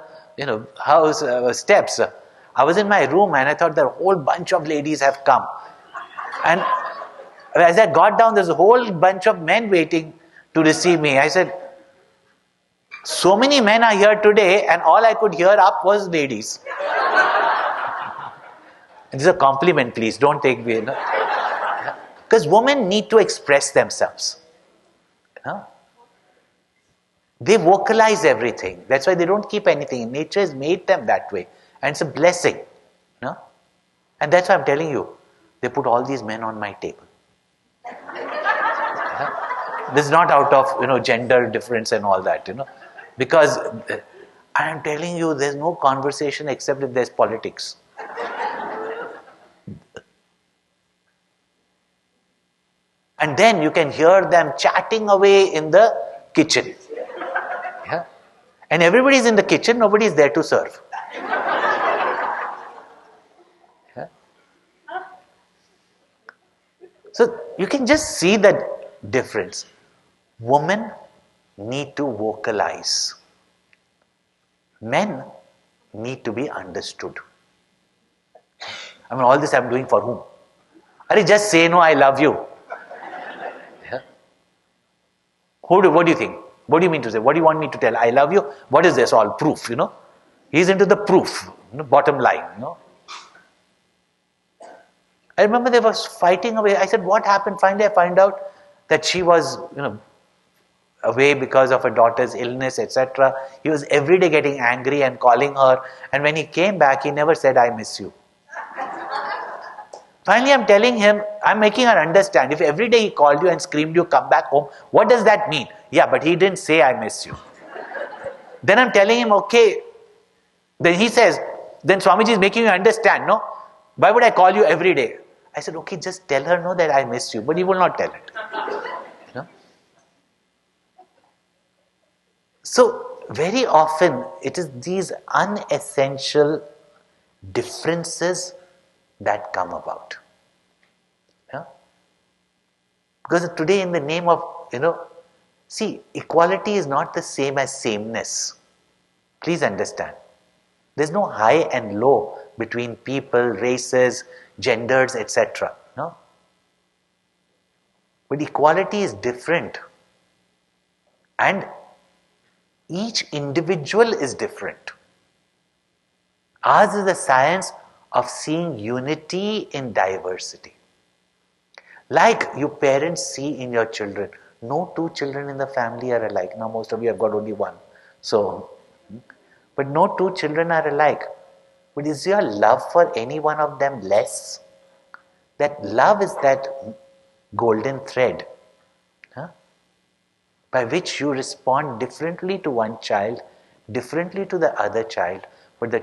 house steps. I was in my room and I thought that a whole bunch of ladies have come. And as I got down, there's a whole bunch of men waiting to receive me. I said, so many men are here today and all I could hear up was ladies. And this is a compliment, please. Don't take me, Because women need to express themselves. They vocalize everything. That's why they don't keep anything. Nature has made them that way. And it's a blessing. And that's why I'm telling you, they put all these men on my table. This is not out of, gender difference and all that, Because I'm telling you, there's no conversation except if there's politics. And then you can hear them chatting away in the kitchen. Yeah? And everybody's in the kitchen, nobody's there to serve. Yeah? So you can just see the difference. Women need to vocalize. Men need to be understood. I mean, all this I'm doing for whom? Are just say no, I love you. Yeah. What do you think? What do you mean to say? What do you want me to tell? I love you? What is this all? Proof, He's into the proof, bottom line, I remember they were fighting away. I said, what happened? Finally, I find out that she was, away because of her daughter's illness, etc. He was every day getting angry and calling her. And when he came back, he never said, I miss you. Finally, I'm telling him, I'm making her understand. If every day he called you and screamed you, come back home, what does that mean? Yeah, but he didn't say, I miss you. Then I'm telling him, okay. Then he says, then Swamiji is making you understand, no? Why would I call you every day? I said, okay, just tell her, no, that I miss you. But he will not tell it. So, very often, it is these unessential differences that come about. Yeah? Because today, in the name of, see, equality is not the same as sameness. Please understand. There's no high and low between people, races, genders, etc. No? But equality is different. And each individual is different. Ours is the science of seeing unity in diversity. Like you parents see in your children. No two children in the family are alike. Now most of you have got only one. But no two children are alike. But is your love for any one of them less? That love is that golden thread, by which you respond differently to one child, differently to the other child. But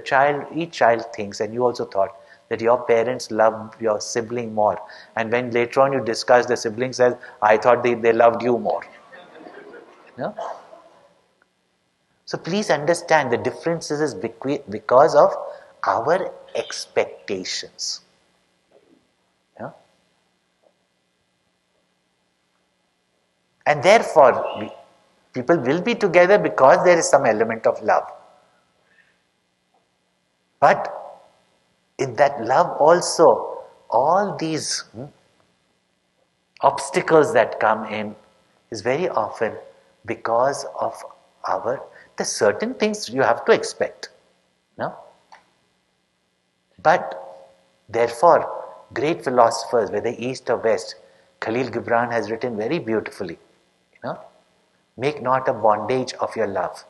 each child thinks, and you also thought, that your parents love your sibling more. And when later on you discuss, the sibling says, I thought they loved you more. So please understand the differences is because of our expectations. And therefore, people will be together because there is some element of love. But in that love also, all these obstacles that come in is very often because of the certain things you have to expect. No? But therefore, great philosophers, whether East or West, Khalil Gibran has written very beautifully, make not a bondage of your love.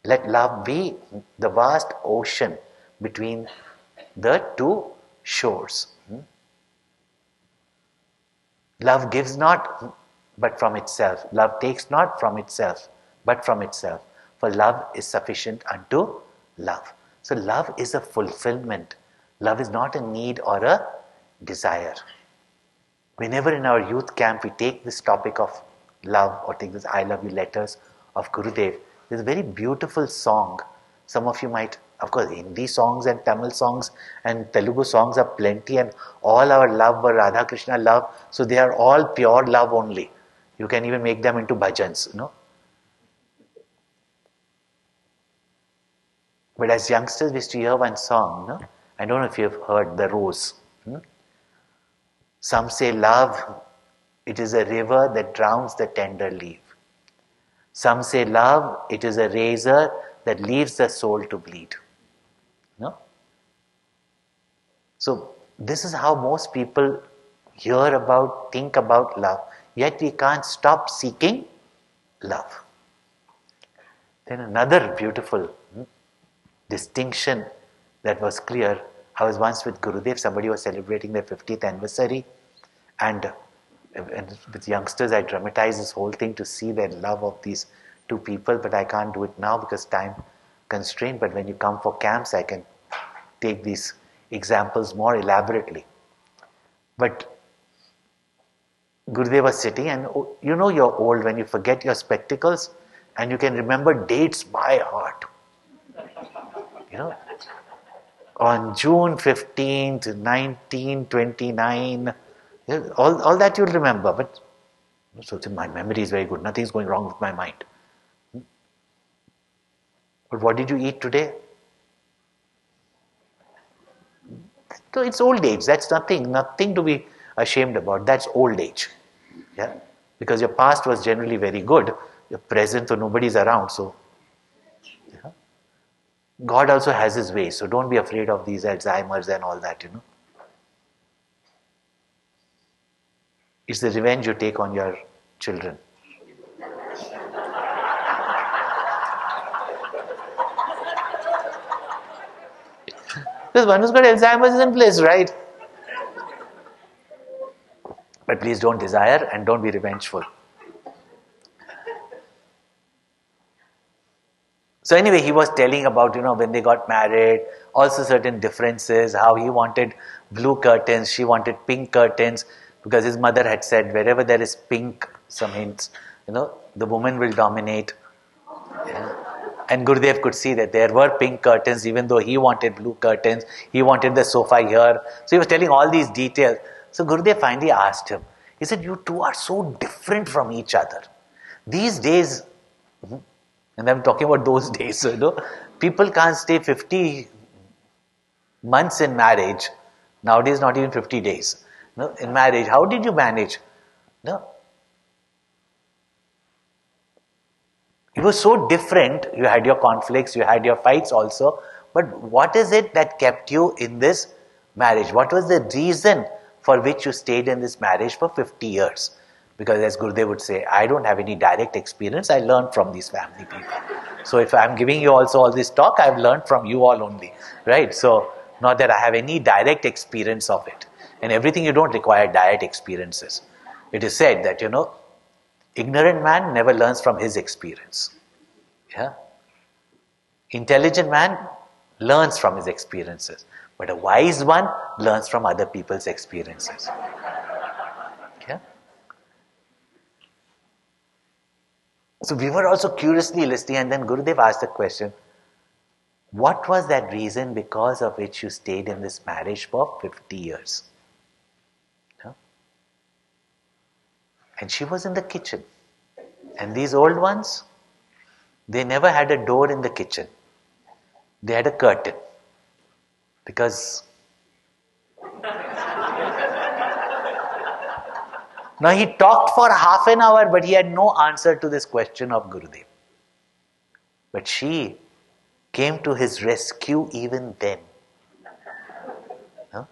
Let love be the vast ocean between the two shores. Love gives not but from itself. Love takes not from itself but from itself. For love is sufficient unto love. So love is a fulfillment. Love is not a need or a desire. Whenever in our youth camp we take this topic of love or take this I love you letters of Gurudev, there's a very beautiful song. Some of you might, of course, Hindi songs and Tamil songs and Telugu songs are plenty, and all our love were Radha Krishna love, so they are all pure love only. You can even make them into bhajans, But as youngsters, we used to hear one song, I don't know if you've heard The Rose. Some say love, it is a river that drowns the tender leaf. Some say love, it is a razor that leaves the soul to bleed. So this is how most people hear about, think about love. Yet we can't stop seeking love. Then another beautiful distinction that was clear. I was once with Gurudev, somebody was celebrating their 50th anniversary, and with youngsters I dramatized this whole thing to see their love of these two people, but I can't do it now because time constraint. But when you come for camps, I can take these examples more elaborately. But Gurudev was sitting, and you're old when you forget your spectacles and you can remember dates by heart. On June 15th, 1929, all that you'll remember. But so my memory is very good. Nothing's going wrong with my mind. But what did you eat today? So it's old age. That's nothing to be ashamed about. That's old age. Yeah? Because your past was generally very good. Your present, so nobody's around. So yeah? God also has his ways. So don't be afraid of these Alzheimer's and all that, It's the revenge you take on your children. Because one who's got Alzheimer's is in bliss, right? But please don't desire and don't be revengeful. So anyway, he was telling about, when they got married, also certain differences, how he wanted blue curtains, she wanted pink curtains, because his mother had said, wherever there is pink, some hints, the woman will dominate. Yeah. And Gurudev could see that there were pink curtains, even though he wanted blue curtains, he wanted the sofa here. So he was telling all these details. So Gurudev finally asked him, he said, you two are so different from each other. These days, and I'm talking about those days, people can't stay 50 months in marriage. Nowadays, not even 50 days. In marriage, how did you manage? No. It was so different. You had your conflicts, you had your fights also. But what is it that kept you in this marriage? What was the reason for which you stayed in this marriage for 50 years? Because as Gurudev would say, I don't have any direct experience. I learned from these family people. So if I'm giving you also all this talk, I've learned from you all only. Right? So not that I have any direct experience of it. And everything you don't require direct experiences. It is said that, ignorant man never learns from his experience. Yeah? Intelligent man learns from his experiences. But a wise one learns from other people's experiences. Yeah? So we were also curiously listening, and then Gurudev asked the question, what was that reason because of which you stayed in this marriage for 50 years? Yeah? And she was in the kitchen. And these old ones, they never had a door in the kitchen. They had a curtain. Because now he talked for half an hour, but he had no answer to this question of Gurudev. But she came to his rescue even then. No?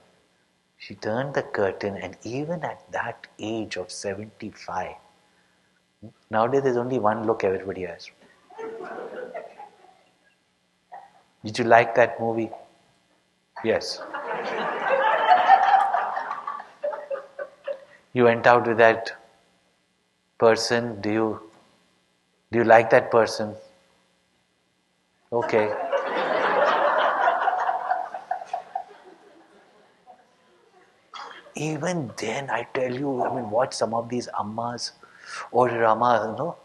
She turned the curtain, and even at that age of 75, nowadays there's only one look everybody has. Did you like that movie? Yes. You went out with that person. Do you like that person? Okay. Even then, I tell you, watch some of these ammas or Rama,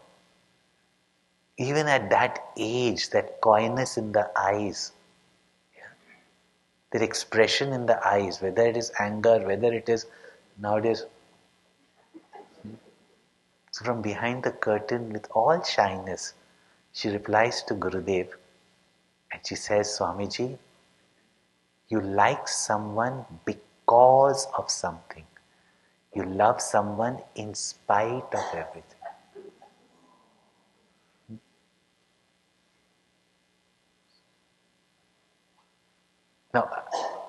even at that age, that coyness in the eyes, their expression in the eyes, whether it is anger, whether it is nowadays. So from behind the curtain, with all shyness, she replies to Gurudev and she says, Swamiji, you like someone because of something. You love someone in spite of everything. Now,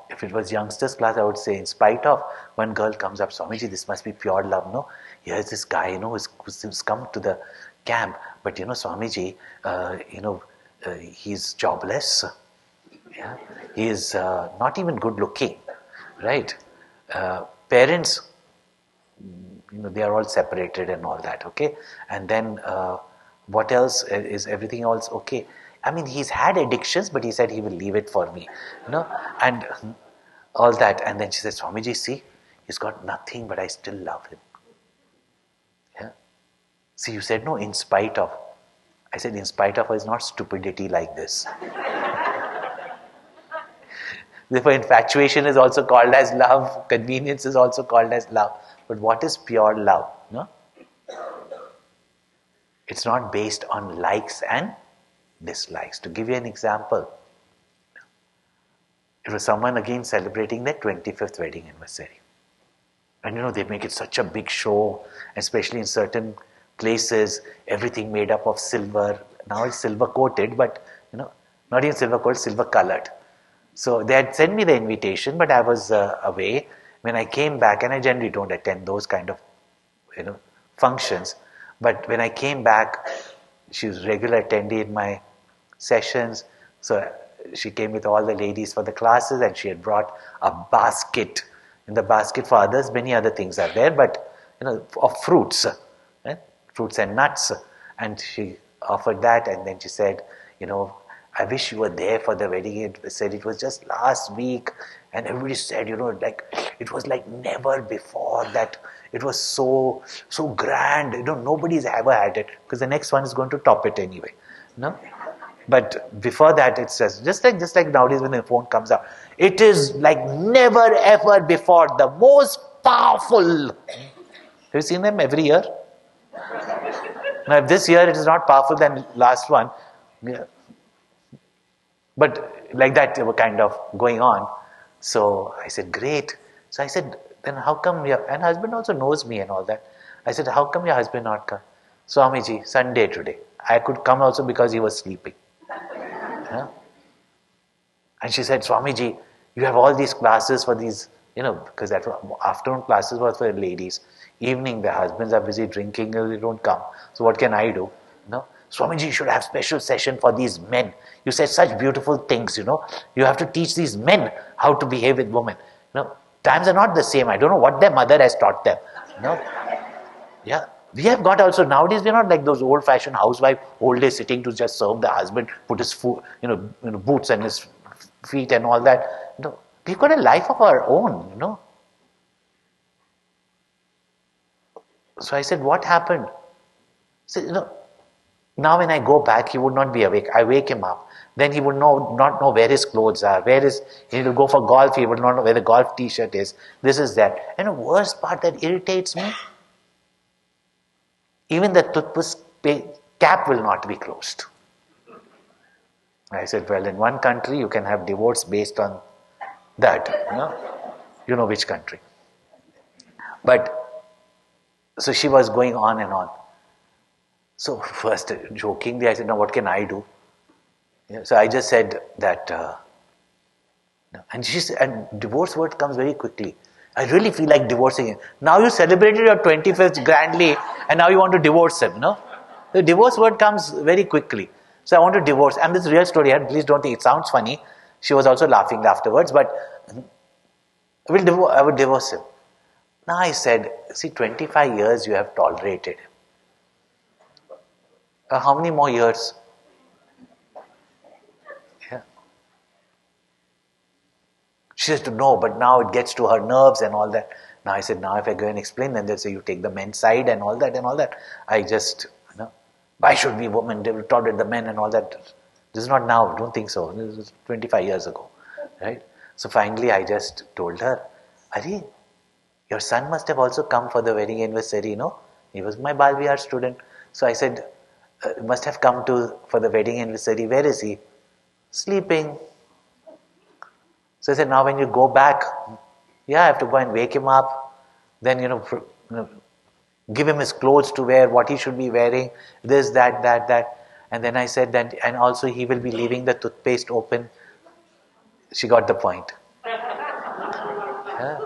if it was youngsters class, I would say, in spite of, one girl comes up, Swamiji, this must be pure love, no? Here's this guy, who's come to the camp, but Swamiji, he's jobless. Yeah? He is not even good looking, right? Parents, they are all separated and all that, okay? And then what else? Is everything else okay? He's had addictions, but he said he will leave it for me, and all that. And then she said, Swamiji, see, he's got nothing, but I still love him. Yeah. See, you said no, in spite of. I said, in spite of is not stupidity like this. Therefore, infatuation is also called as love. Convenience is also called as love. But what is pure love? No? It's not based on likes and dislikes. To give you an example, It was someone again celebrating their 25th wedding anniversary. And they make it such a big show, especially in certain places, everything made up of silver. Now it's silver coated, but not even silver coated, silver colored. So they had sent me the invitation, but I was away. When I came back, and I generally don't attend those kind of functions, but when I came back, she was regular attendee in my sessions. So she came with all the ladies for the classes, and she had brought a basket. In the basket for others, many other things are there, but of fruits, fruits and nuts. And she offered that, and then she said, I wish you were there for the wedding. It said it was just last week, and everybody said, like it was like never before that. It was so grand. Nobody's ever had it, because the next one is going to top it anyway. No. But before that, it's just like nowadays when the phone comes out, it is like never ever before, the most powerful. Have you seen them every year? Now, if this year it is not powerful than last one, yeah. But like that, they were kind of going on. So I said, great. So I said, then how come and husband also knows me and all that. I said, how come your husband not come? Swamiji, Sunday today. I could come also because he was sleeping. Yeah? And she said, Swamiji, you have all these classes for these, because that afternoon classes was for ladies. Evening, the husbands are busy drinking, they don't come. So what can I do? Swamiji, you should have special session for these men. You said such beautiful things, You have to teach these men how to behave with women. Times are not the same. I don't know what their mother has taught them. Yeah. We have got also, nowadays we're not like those old-fashioned housewife, whole day sitting to just serve the husband, put his food, boots and his feet and all that. We've got a life of our own, So I said, what happened? He said, now when I go back, he would not be awake. I wake him up. Then he would not know where his clothes are. He will go for golf, he would not know where the golf t-shirt is. This is that. And the worst part that irritates me, even the toothpaste cap will not be closed. I said, well, in one country you can have divorce based on that. You know which country. But, so she was going on and on. So first, jokingly, I said, now what can I do? So I just said that, and divorce word comes very quickly. I really feel like divorcing him. Now you celebrated your 25th grandly, and now you want to divorce him, The divorce word comes very quickly. So I want to divorce. And this is a real story, please don't think it sounds funny. She was also laughing afterwards, but I would divorce him. Now I said, see, 25 years you have tolerated him. How many more years? Yeah. She says, no, but now it gets to her nerves and all that. Now I said, now if I go and explain, then they'll say you take the men's side and all that and all that. I just, why should we women tolerate the men and all that? This is not now, don't think so. This was 25 years ago, right? So finally I just told her, Ari, your son must have also come for the wedding anniversary, He was my Balvihar student. So I said, must have come for the wedding anniversary. Where is he? Sleeping. So I said, now when you go back, I have to go and wake him up. Then, give him his clothes to wear, what he should be wearing, this, that. And then I said that, and also he will be leaving the toothpaste open. She got the point. Yeah.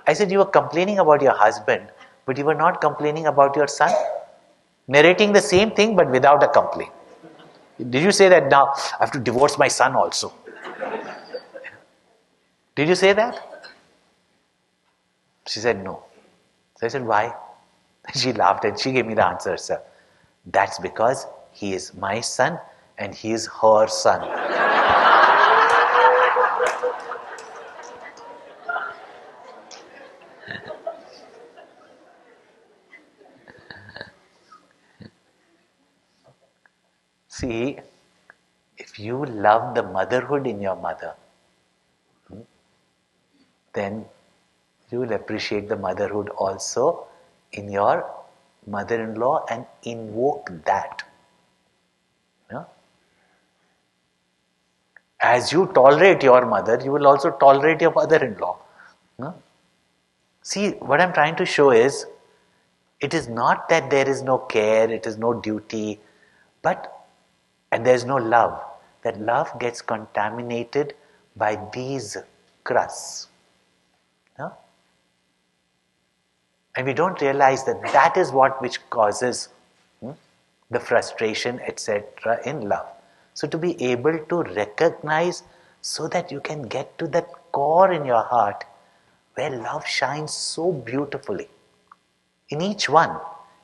I said, you were complaining about your husband, but you were not complaining about your son. Narrating the same thing, but without a complaint. Did you say that now I have to divorce my son also? Did you say that? She said no. So I said, why? She laughed and she gave me the answer, sir. That's because he is my son and he is her son. See, if you love the motherhood in your mother, then you will appreciate the motherhood also in your mother-in-law and invoke that. As you tolerate your mother, you will also tolerate your mother-in-law. No? See, what I'm trying to show is, it is not that there is no care, it is no duty, and there is no love. That love gets contaminated by these crusts. No? And we don't realize that that is what which causes the frustration, etc. in love. So to be able to recognize so that you can get to that core in your heart where love shines so beautifully. In each one.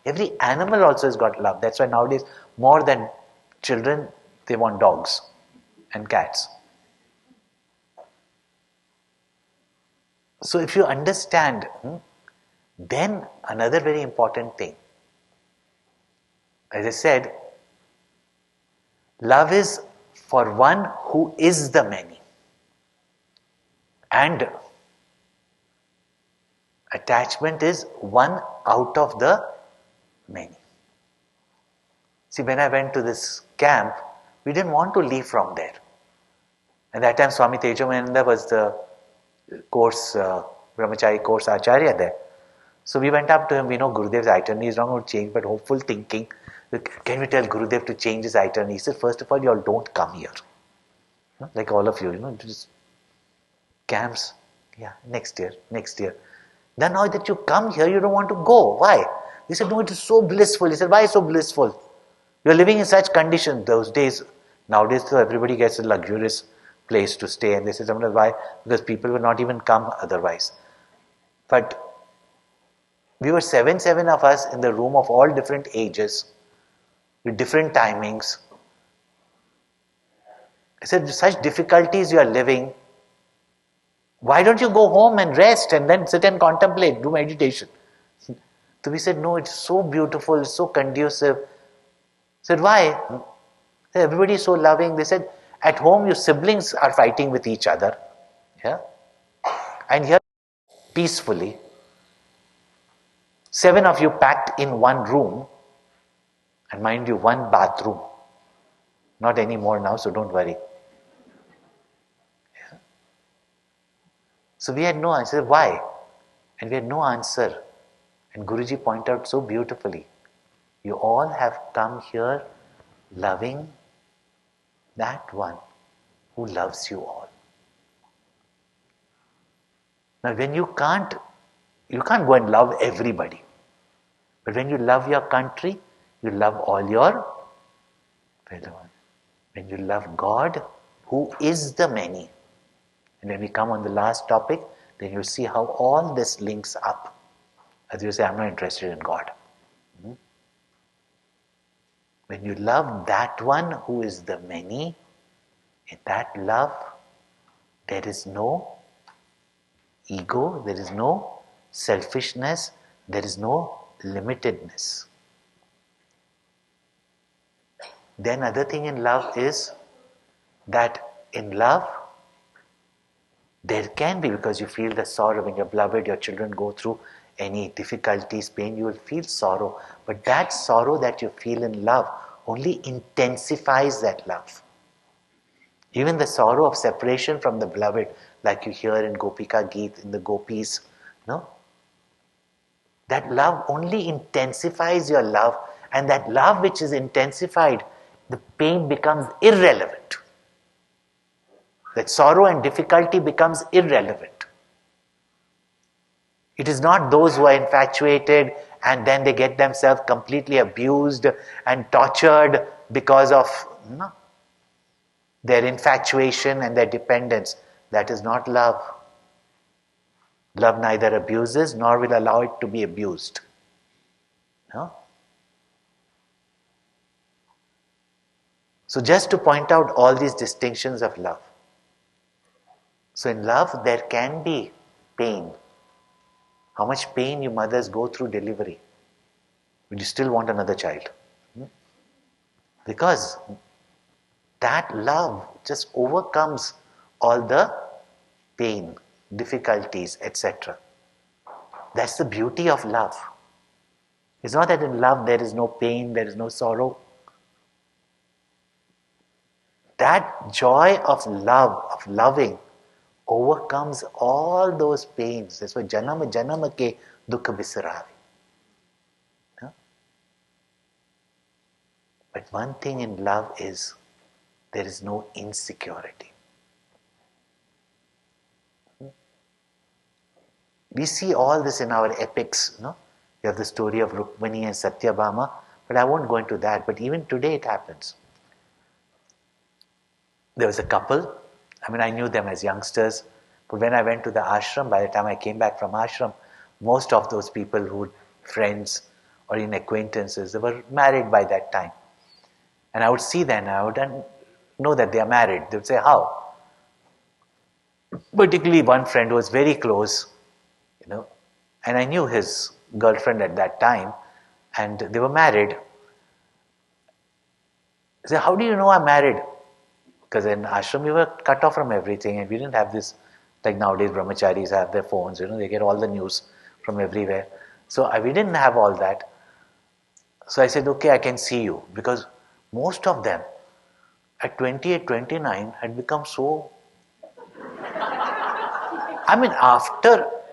Every animal also has got love. That's why nowadays more than children, they want dogs and cats. So if you understand, then another very important thing. As I said, love is for one who is the many. And attachment is one out of the many. See, when I went to this camp, we didn't want to leave from there. At that time, Swami Tejamananda was the course, Brahmachari course Acharya there. So we went up to him, we know Gurudev's itinerary is not going to change, but hopeful thinking, can we tell Gurudev to change his itinerary? He said, first of all, you all don't come here. Like all of you, just camps, next year. Then now that you come here, you don't want to go. Why? He said, no, it is so blissful. He said, why so blissful? You are living in such conditions those days. Nowadays, so everybody gets a luxurious place to stay. And they said, why? Because people will not even come otherwise. But we were seven of us in the room of all different ages, with different timings. I said, such difficulties you are living, why don't you go home and rest and then sit and contemplate, do meditation? So we said, no, it's so beautiful, it's so conducive. I said, why? Everybody is so loving. They said, at home your siblings are fighting with each other. Yeah? And here, peacefully, 7 of you packed in one room, and mind you, one bathroom. Not anymore now, so don't worry. Yeah? So we had no answer. Why? And we had no answer. And Guruji pointed out so beautifully, you all have come here loving that one who loves you all. Now when you can't go and love everybody. But when you love your country, you love all your fellow ones. When you love God, who is the many. And when we come on the last topic, then you'll see how all this links up. As you say, I'm not interested in God. When you love that one who is the many, in that love, there is no ego, there is no selfishness, there is no limitedness. Then other thing in love is that in love, there can be, because you feel the sorrow when your beloved, your children go through any difficulties, pain, you will feel sorrow. But that sorrow that you feel in love only intensifies that love. Even the sorrow of separation from the beloved, like you hear in Gopika Geet, in the Gopis, no? That love only intensifies your love, and that love which is intensified, the pain becomes irrelevant. That sorrow and difficulty becomes irrelevant. It is not those who are infatuated and then they get themselves completely abused and tortured because of their infatuation and their dependence. That is not love. Love neither abuses nor will allow it to be abused. No? So just to point out all these distinctions of love. So in love there can be pain. How much pain you mothers go through delivery. But you still want another child. Because that love just overcomes all the pain, difficulties, etc. That's the beauty of love. It's not that in love there is no pain, there is no sorrow. that joy of love, of loving, overcomes all those pains. That's why janam janam ke dukha bisaravi. Huh? But one thing in love is there is no insecurity. We see all this in our epics. No? You have the story of Rukmini and Satyabhama, but I won't go into that. But even today it happens. There was a couple. I knew them as youngsters, but when I went to the ashram, by the time I came back from ashram, most of those people who friends or in acquaintances, they were married by that time. And I would see them, I would know that they are married. They would say, how? Particularly one friend who was very close, and I knew his girlfriend at that time, and they were married. I said, how do you know I'm married? Because in ashram we were cut off from everything, and we didn't have this, like nowadays brahmacharis have their phones, they get all the news from everywhere. So we didn't have all that. So I said, okay, I can see you. Because most of them at 28, 29 had become so...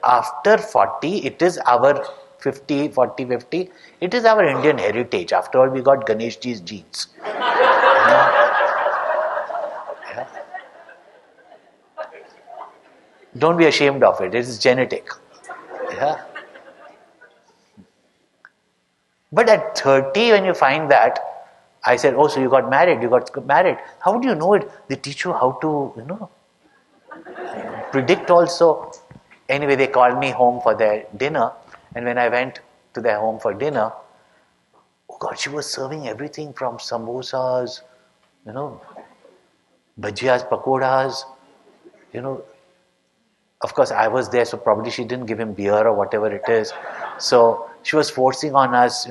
after 40, it is our 50, 40, 50, it is our Indian heritage. After all, we got Ganeshji's genes. Yeah. Don't be ashamed of it. It is genetic. Yeah. But at 30, when you find that, I said, oh, so you got married. How do you know it? They teach you how to, predict also. Anyway, they called me home for their dinner. And when I went to their home for dinner, oh God, she was serving everything from samosas, bhajiyas, pakoras, Of course, I was there, so probably she didn't give him beer or whatever it is. So she was forcing on us,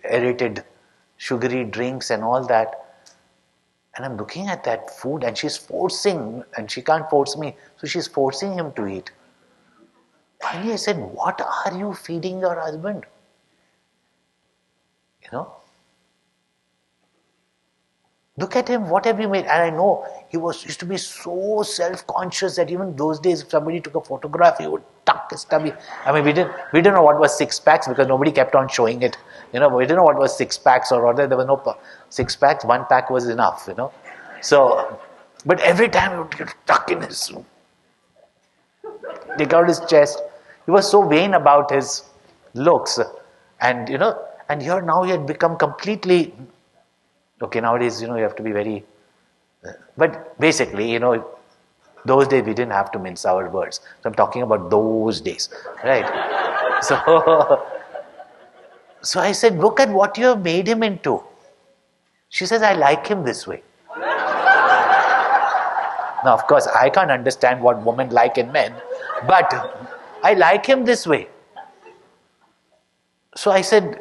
aerated, sugary drinks and all that. And I'm looking at that food and she's forcing, and she can't force me, so she's forcing him to eat. Finally, I said, what are you feeding your husband? Look at him, what have you made? And I know he used to be so self-conscious that even those days, if somebody took a photograph, he would tuck his tummy. We didn't know what was six packs because nobody kept on showing it. We didn't know what was six packs or whether there were no six packs. One pack was enough. So, but every time he would get tuck in his, take out his chest. He was so vain about his looks, and and here now he had become completely. Okay, nowadays, you have to be very... But basically, those days we didn't have to mince our words. So I'm talking about those days, right? So I said, look at what you have made him into. She says, I like him this way. Now, of course, I can't understand what women like in men, but I like him this way. So I said,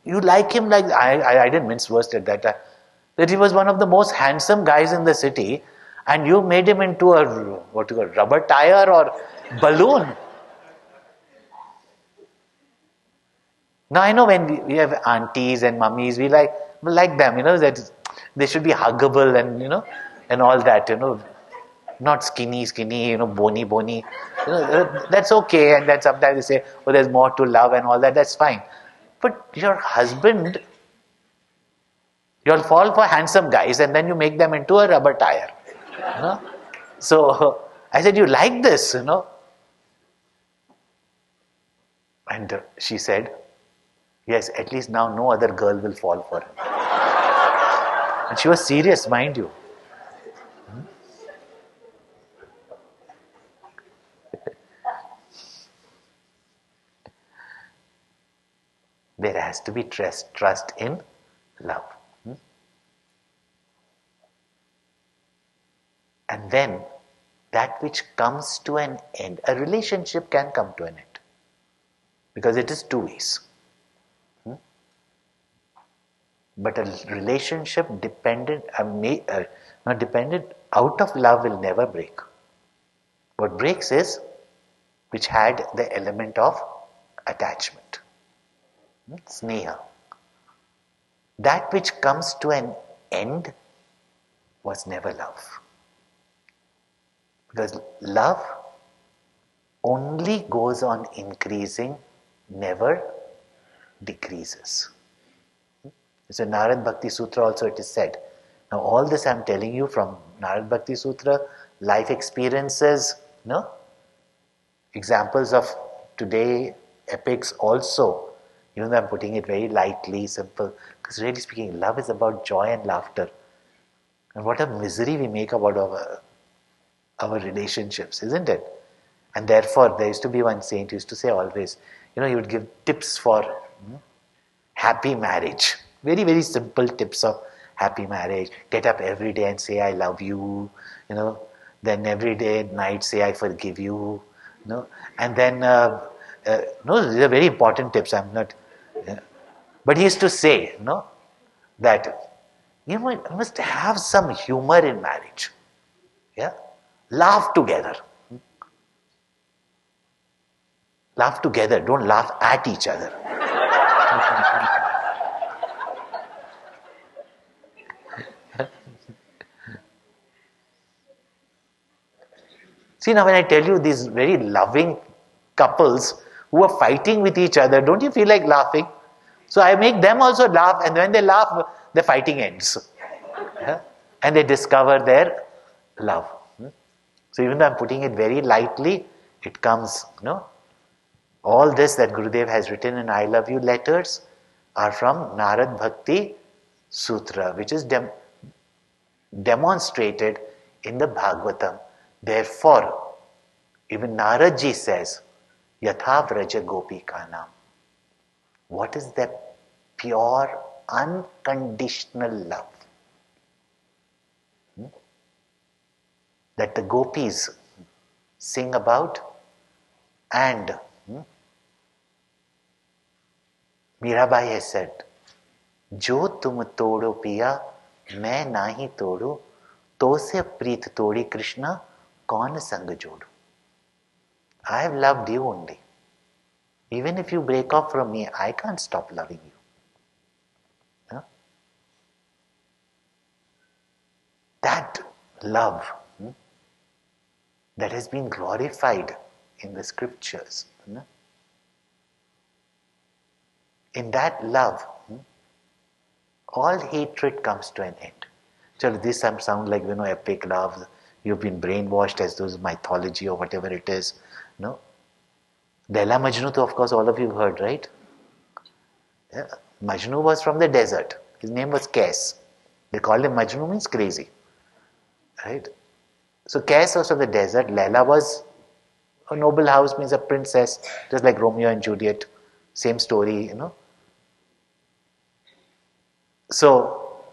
you like him like... I didn't mince words at that time. That he was one of the most handsome guys in the city, and you made him into a rubber tire or balloon. Now I know when we have aunties and mummies, we like them, that they should be huggable and and all that, not skinny, bony. That's okay, and then sometimes they say, oh, there's more to love and all that. That's fine. But your husband, you'll fall for handsome guys and then you make them into a rubber tire. So I said, you like this, And she said, yes, at least now no other girl will fall for him. And she was serious, mind you. There has to be trust in love. And then that which comes to an end, a relationship can come to an end because it is two ways. But a relationship not dependent out of love will never break. What breaks is which had the element of attachment, sneha. That which comes to an end was never love. Because love only goes on increasing, never decreases. So Narad Bhakti Sutra also it is said. Now all this I am telling you from Narad Bhakti Sutra, life experiences, no? Examples of today epics also, even though I am putting it very lightly, simple, because really speaking, love is about joy and laughter. And what a misery we make about our relationships, isn't it? And therefore, there used to be one saint who used to say always, he would give tips for happy marriage. Very, very simple tips of happy marriage. Get up every day and say, I love you. Then every day at night say, I forgive you. And then, no, these are very important tips. I'm not. But he used to say, that you must have some humor in marriage. Yeah? Laugh together. Laugh together. Don't laugh at each other. See, now when I tell you these very loving couples who are fighting with each other, don't you feel like laughing? So I make them also laugh, and when they laugh, the fighting ends. Yeah? And they discover their love. So even though I'm putting it very lightly, it comes, all this that Gurudev has written in I Love You letters are from Narad Bhakti Sutra, which is demonstrated in the Bhagavatam. Therefore, even Narad ji says, Yatha Vraja Gopi Kanam. What is that pure, unconditional love? That the gopis sing about, and Mirabai has said, Jo tum todo piya, main nahi todu, to se preet todi Krishna, kaun sang jodu. I have loved you only. Even if you break off from me, I can't stop loving you. Yeah? That love that has been glorified in the scriptures. In that love, all hatred comes to an end. So this sound like epic love. You've been brainwashed as those mythology or whatever it is. No. Laila Majnu, of course, all of you have heard, right? Yeah. Majnu was from the desert. His name was Kes. They called him Majnu, means crazy. Right? So Kes was from the desert. Laila was a noble house, means a princess, just like Romeo and Juliet. Same story, So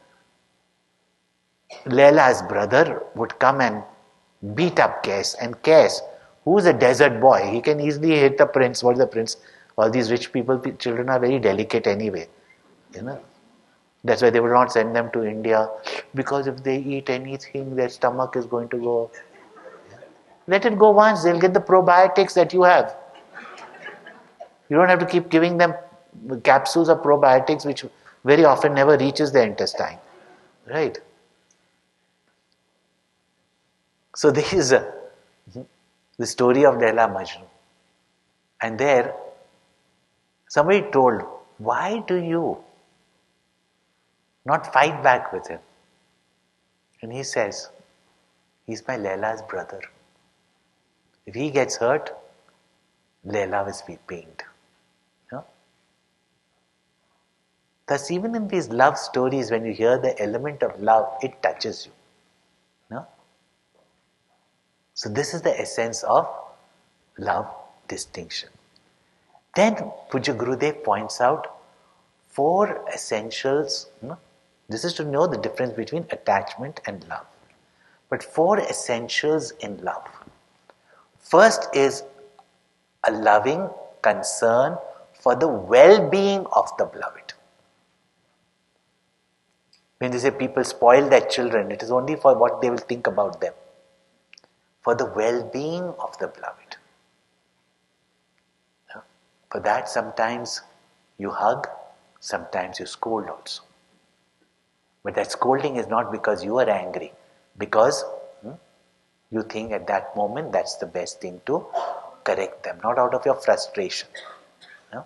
Laila's brother would come and beat up Kes. And Kes, who's a desert boy, he can easily hit the prince. What is the prince? All these rich people, children are very delicate anyway. That's why they will not send them to India, because if they eat anything, their stomach is going to go. Let it go once, they'll get the probiotics that you have. You don't have to keep giving them capsules of probiotics, which very often never reaches the intestine. Right? So this is the story of Laila Majnu. And there, somebody told, why do you not fight back with him? And he says, he's my Laila's brother. If he gets hurt, Laila will be pained. Thus, even in these love stories, when you hear the element of love, it touches you. So this is the essence of love distinction. Then Pujya Gurudev points out 4 essentials. This is to know the difference between attachment and love. But 4 essentials in love. First is a loving concern for the well-being of the beloved. When they say people spoil their children, it is only for what they will think about them. For the well-being of the beloved. For that, sometimes you hug, sometimes you scold also. But that scolding is not because you are angry, because you think at that moment that's the best thing to correct them, not out of your frustration. No?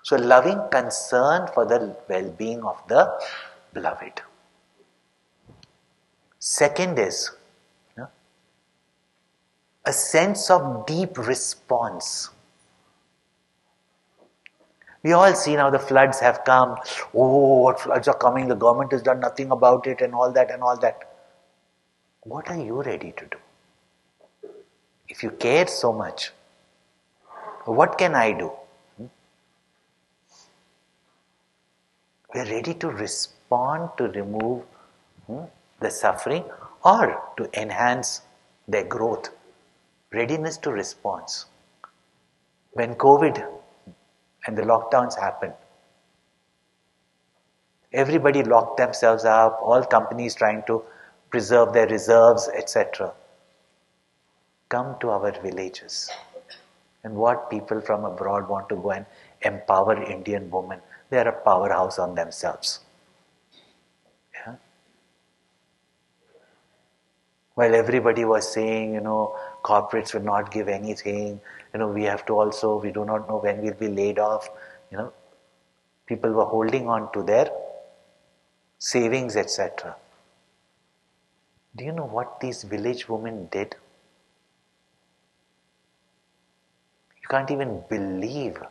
So loving concern for the well-being of the beloved. Second is a sense of deep response. We all see now the floods have come. Oh, what floods are coming? The government has done nothing about it and all that and all that. What are you ready to do? If you care so much, what can I do? We are ready to respond to remove the suffering or to enhance their growth. Readiness to response. When COVID and the lockdowns happened, everybody locked themselves up, all companies trying to preserve their reserves, etc. Come to our villages. And what people from abroad want to go and empower Indian women, they are a powerhouse on themselves. Yeah? While everybody was saying, corporates will not give anything, we have to also, we do not know when we'll be laid off, people were holding on to their savings, etc. Do you know what these village women did? You can't even believe.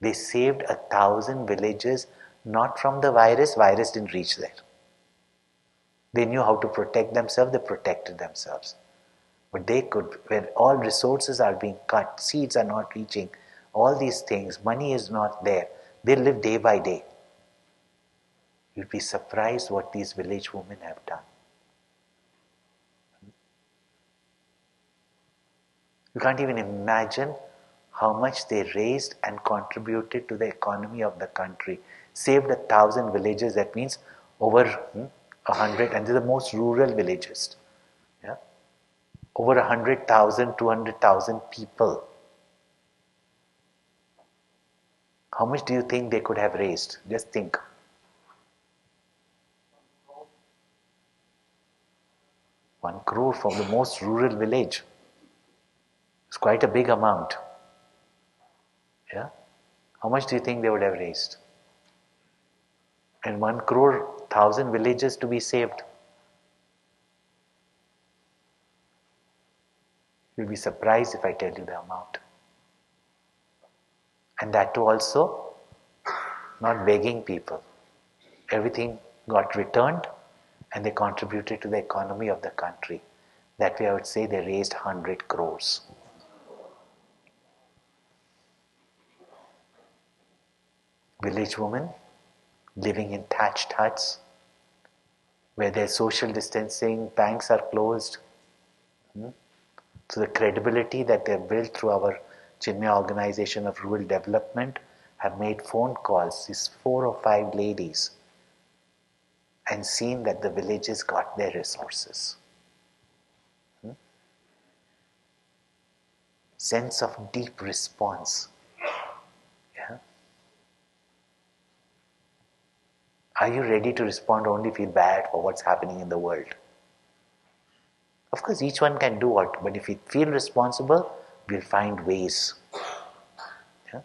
They saved 1,000 villages, not from the virus didn't reach there. They knew how to protect themselves, they protected themselves. But they could, where all resources are being cut, seeds are not reaching, all these things, money is not there, they live day by day. You'd be surprised what these village women have done. You can't even imagine how much they raised and contributed to the economy of the country. Saved 1,000 villages, that means over 100, and they're the most rural villages. Yeah? Over 100,000, 200,000 people. How much do you think they could have raised? Just think. One crore from the most rural village. It's quite a big amount. Yeah? How much do you think they would have raised? And 1 crore, 1,000 villages to be saved. You'll be surprised if I tell you the amount. And that too also, not begging people. Everything got returned and they contributed to the economy of the country. That way I would say they raised 100 crores. Village women living in thatched huts where there's social distancing, banks are closed. So the credibility that they've built through our Chinmaya Organization of Rural Development have made phone calls, these 4 or 5 ladies, and seen that the villages got their resources. Sense of deep response. Yeah? Are you ready to respond or only feel bad for what's happening in the world? Of course, each one can do what, but if we feel responsible, we'll find ways. Yeah?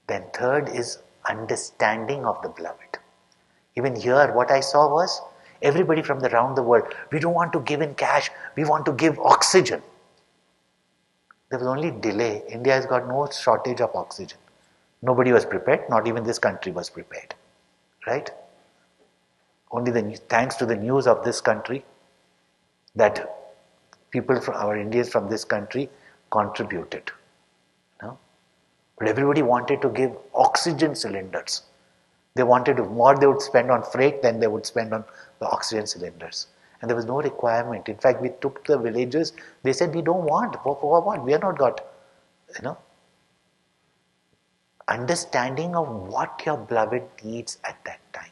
Then third is understanding of the beloved. Even here, what I saw was everybody from around the world, we don't want to give in cash, we want to give oxygen. There was only delay. India has got no shortage of oxygen. Nobody was prepared, not even this country was prepared. Right? Only thanks to the news of this country that people from our Indians from this country contributed. No? But everybody wanted to give oxygen cylinders. They wanted more they would spend on freight than they would spend on the oxygen cylinders. And there was no requirement. In fact, we took the villages, they said, we don't want. For what? We have not got, understanding of what your beloved needs at that time.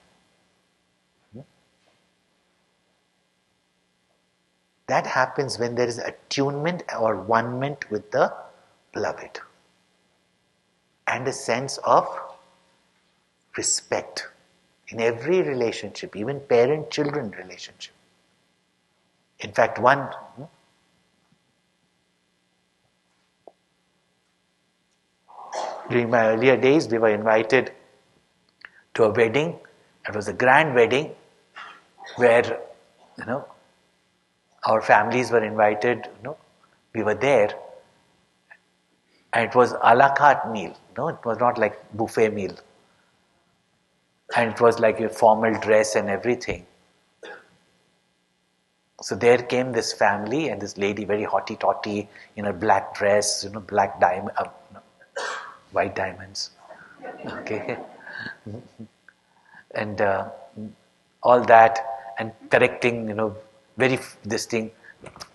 That happens when there is attunement or one-ment with the beloved. And a sense of respect. In every relationship, even parent-children relationship. In fact, during my earlier days, we were invited to a wedding. It was a grand wedding where, our families were invited, we were there, and it was a la carte meal, it was not like buffet meal. And it was like a formal dress and everything. So there came this family and this lady, very hotty-totty, in a black dress, black diamond, white diamonds. Okay. And all that, and correcting, this thing,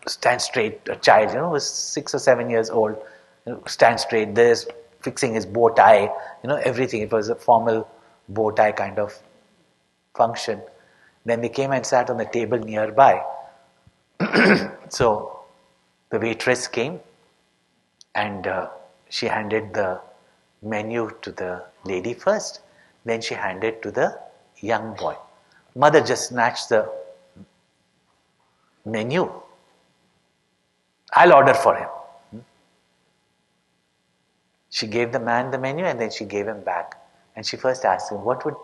stand straight, a child, was 6 or 7 years old, stand straight, this, fixing his bow tie, everything. It was a formal bow tie kind of function. Then they came and sat on the table nearby. So the waitress came and she handed the menu to the lady first, then she handed to the young boy. Mother just snatched the menu. I'll order for him. She gave the man the menu and then she gave him back. And she first asked him, what would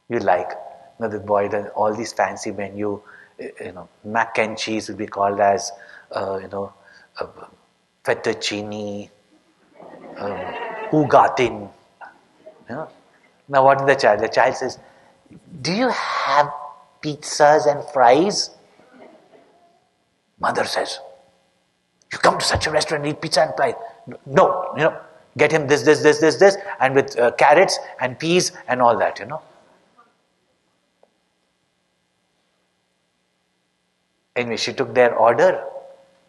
you like? The boy done all these fancy menu, mac and cheese would be called as, fettuccine, ugatin. Now what did the child? The child says, do you have pizzas and fries? Mother says, you come to such a restaurant and eat pizza and fries? No, get him this, and with carrots and peas and all that, Anyway, she took their order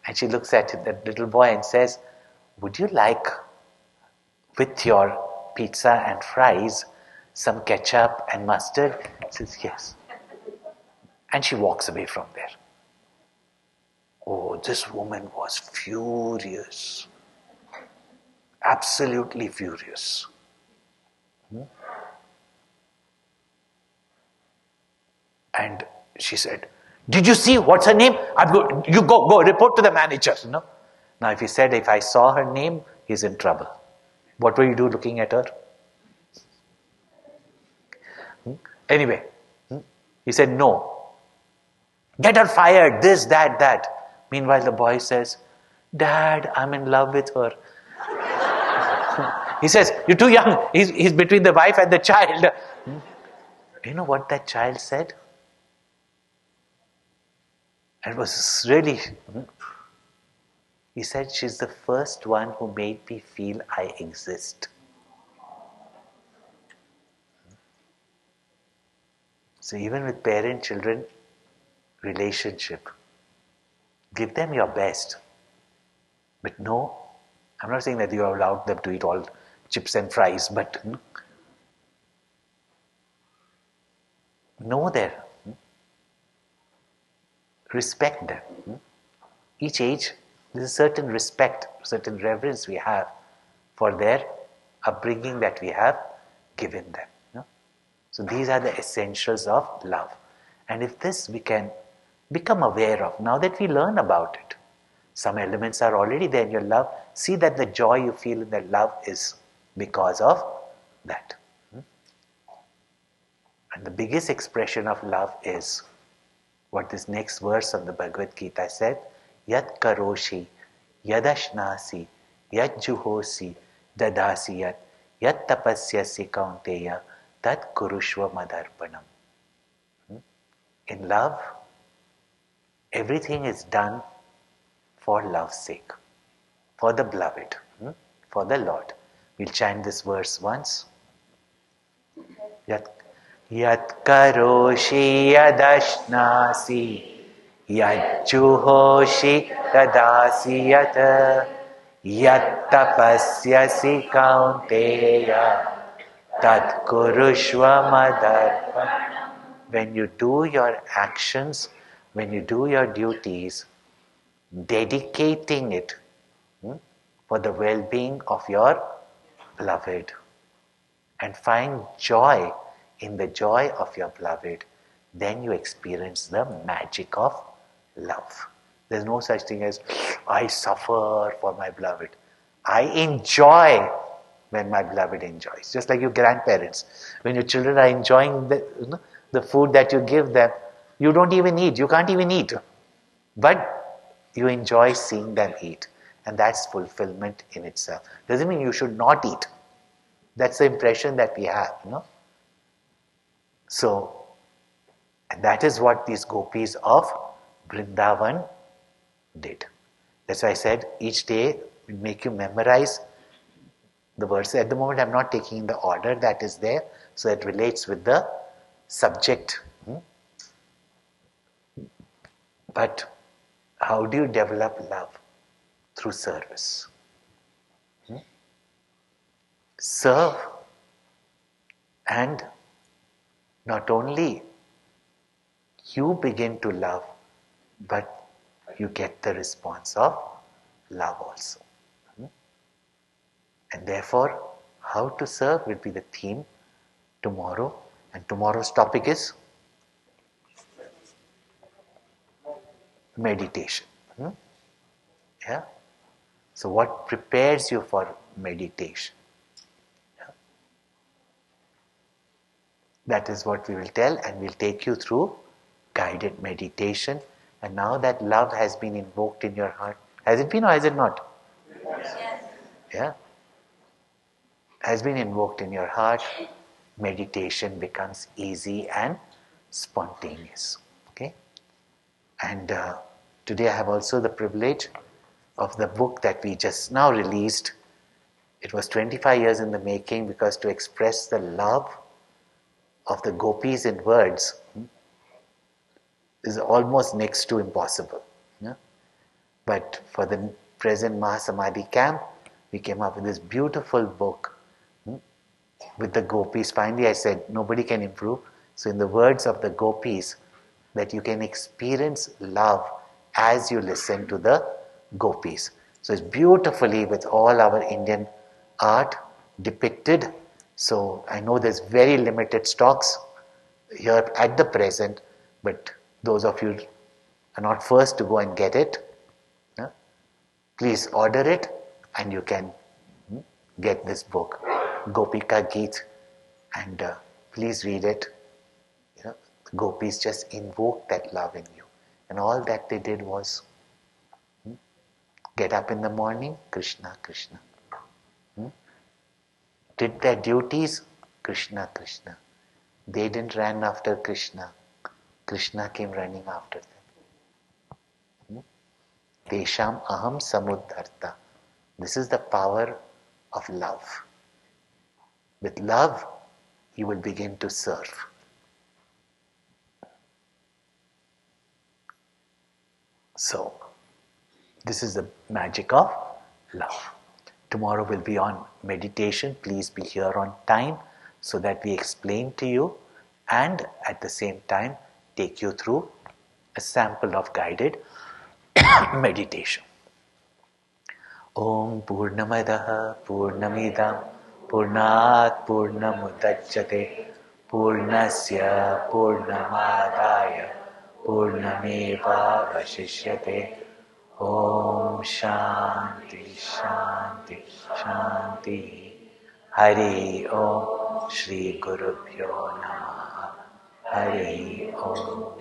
and she looks at that little boy and says, would you like, with your pizza and fries, some ketchup and mustard? He says, yes. And she walks away from there. Oh, this woman was furious. Absolutely furious. And she said, did you see what's her name? You go report to the manager. Now if he said, if I saw her name, he's in trouble. What will you do looking at her? Anyway, he said, no. Get her fired, this, that. Meanwhile, the boy says, Dad, I'm in love with her. He says, you're too young. He's between the wife and the child. You know what that child said? It was really... He said, she's the first one who made me feel I exist. So even with parent-children relationship, give them your best. But no, I'm not saying that you allowed them to eat all chips and fries, but know them. Respect them. Each age, there's a certain respect, certain reverence we have for their upbringing that we have given them. So these are the essentials of love. And if this we can become aware of, now that we learn about it, some elements are already there in your love, see that the joy you feel in the love is because of that. And the biggest expression of love is what this next verse of the Bhagavad Gita said, Yat karoshi, yadashnasi, yat juhosi, dadasi yat tapasyasi kaunteya, tat kurushva madarpanam. In love, everything is done for love's sake, for the beloved, for the Lord. We'll chant this verse once. Yat karoshi yadashnasi, yat juhoshi dadasi yat tapasyasi kaunteya, tat kurushva madarpanam. When you do your actions, when you do your duties, dedicating it for the well-being of your beloved, and find joy in the joy of your beloved, then you experience the magic of love. There's no such thing as, I suffer for my beloved. I enjoy when my beloved enjoys. Just like your grandparents. When your children are enjoying the food that you give them, you don't even eat. You can't even eat. But you enjoy seeing them eat. And that's fulfillment in itself. Doesn't mean you should not eat. That's the impression that we have, So, and that is what these gopis of Vrindavan did. That's why I said each day we make you memorize the verses. At the moment I'm not taking the order that is there, so it relates with the subject. But how do you develop love? Through service. Serve, and not only you begin to love, but you get the response of love also. And therefore, how to serve will be the theme tomorrow. And tomorrow's topic is meditation. Yeah. So what prepares you for meditation? That is what we will tell, and we'll take you through guided meditation. And now that love has been invoked in your heart, has it been or has it not? Yes. Yeah. Has been invoked in your heart, meditation becomes easy and spontaneous. Okay? And today I have also the privilege of the book that we just now released. It was 25 years in the making, because to express the love of the gopis in words is almost next to impossible. But for the present Mahasamadhi camp, we came up with this beautiful book with the gopis. Finally I said, nobody can improve. So in the words of the gopis, that you can experience love as you listen to the gopis. So it's beautifully with all our Indian art depicted. So I know there's very limited stocks here at the present, but those of you are not first to go and get it, please order it and you can get this book, Gopika Geet, and please read it. The gopis just invoke that love in you, and all that they did was get up in the morning, Krishna, Krishna. Did their duties, Krishna, Krishna. They didn't run after Krishna. Krishna came running after them. Tesham aham samudharta. This is the power of love. With love, you will begin to serve. So, this is the magic of love. Tomorrow will be on meditation. Please be here on time so that we explain to you and at the same time take you through a sample of guided meditation. Om Purnamadaha Purnamidam Purnat Purnamudachyate Purnasya Purnamadaya Purnameva Vashishyate. Om Shanti Shanti Shanti. Hari Om. Shri Gurubhyo Namaha. Hari Om.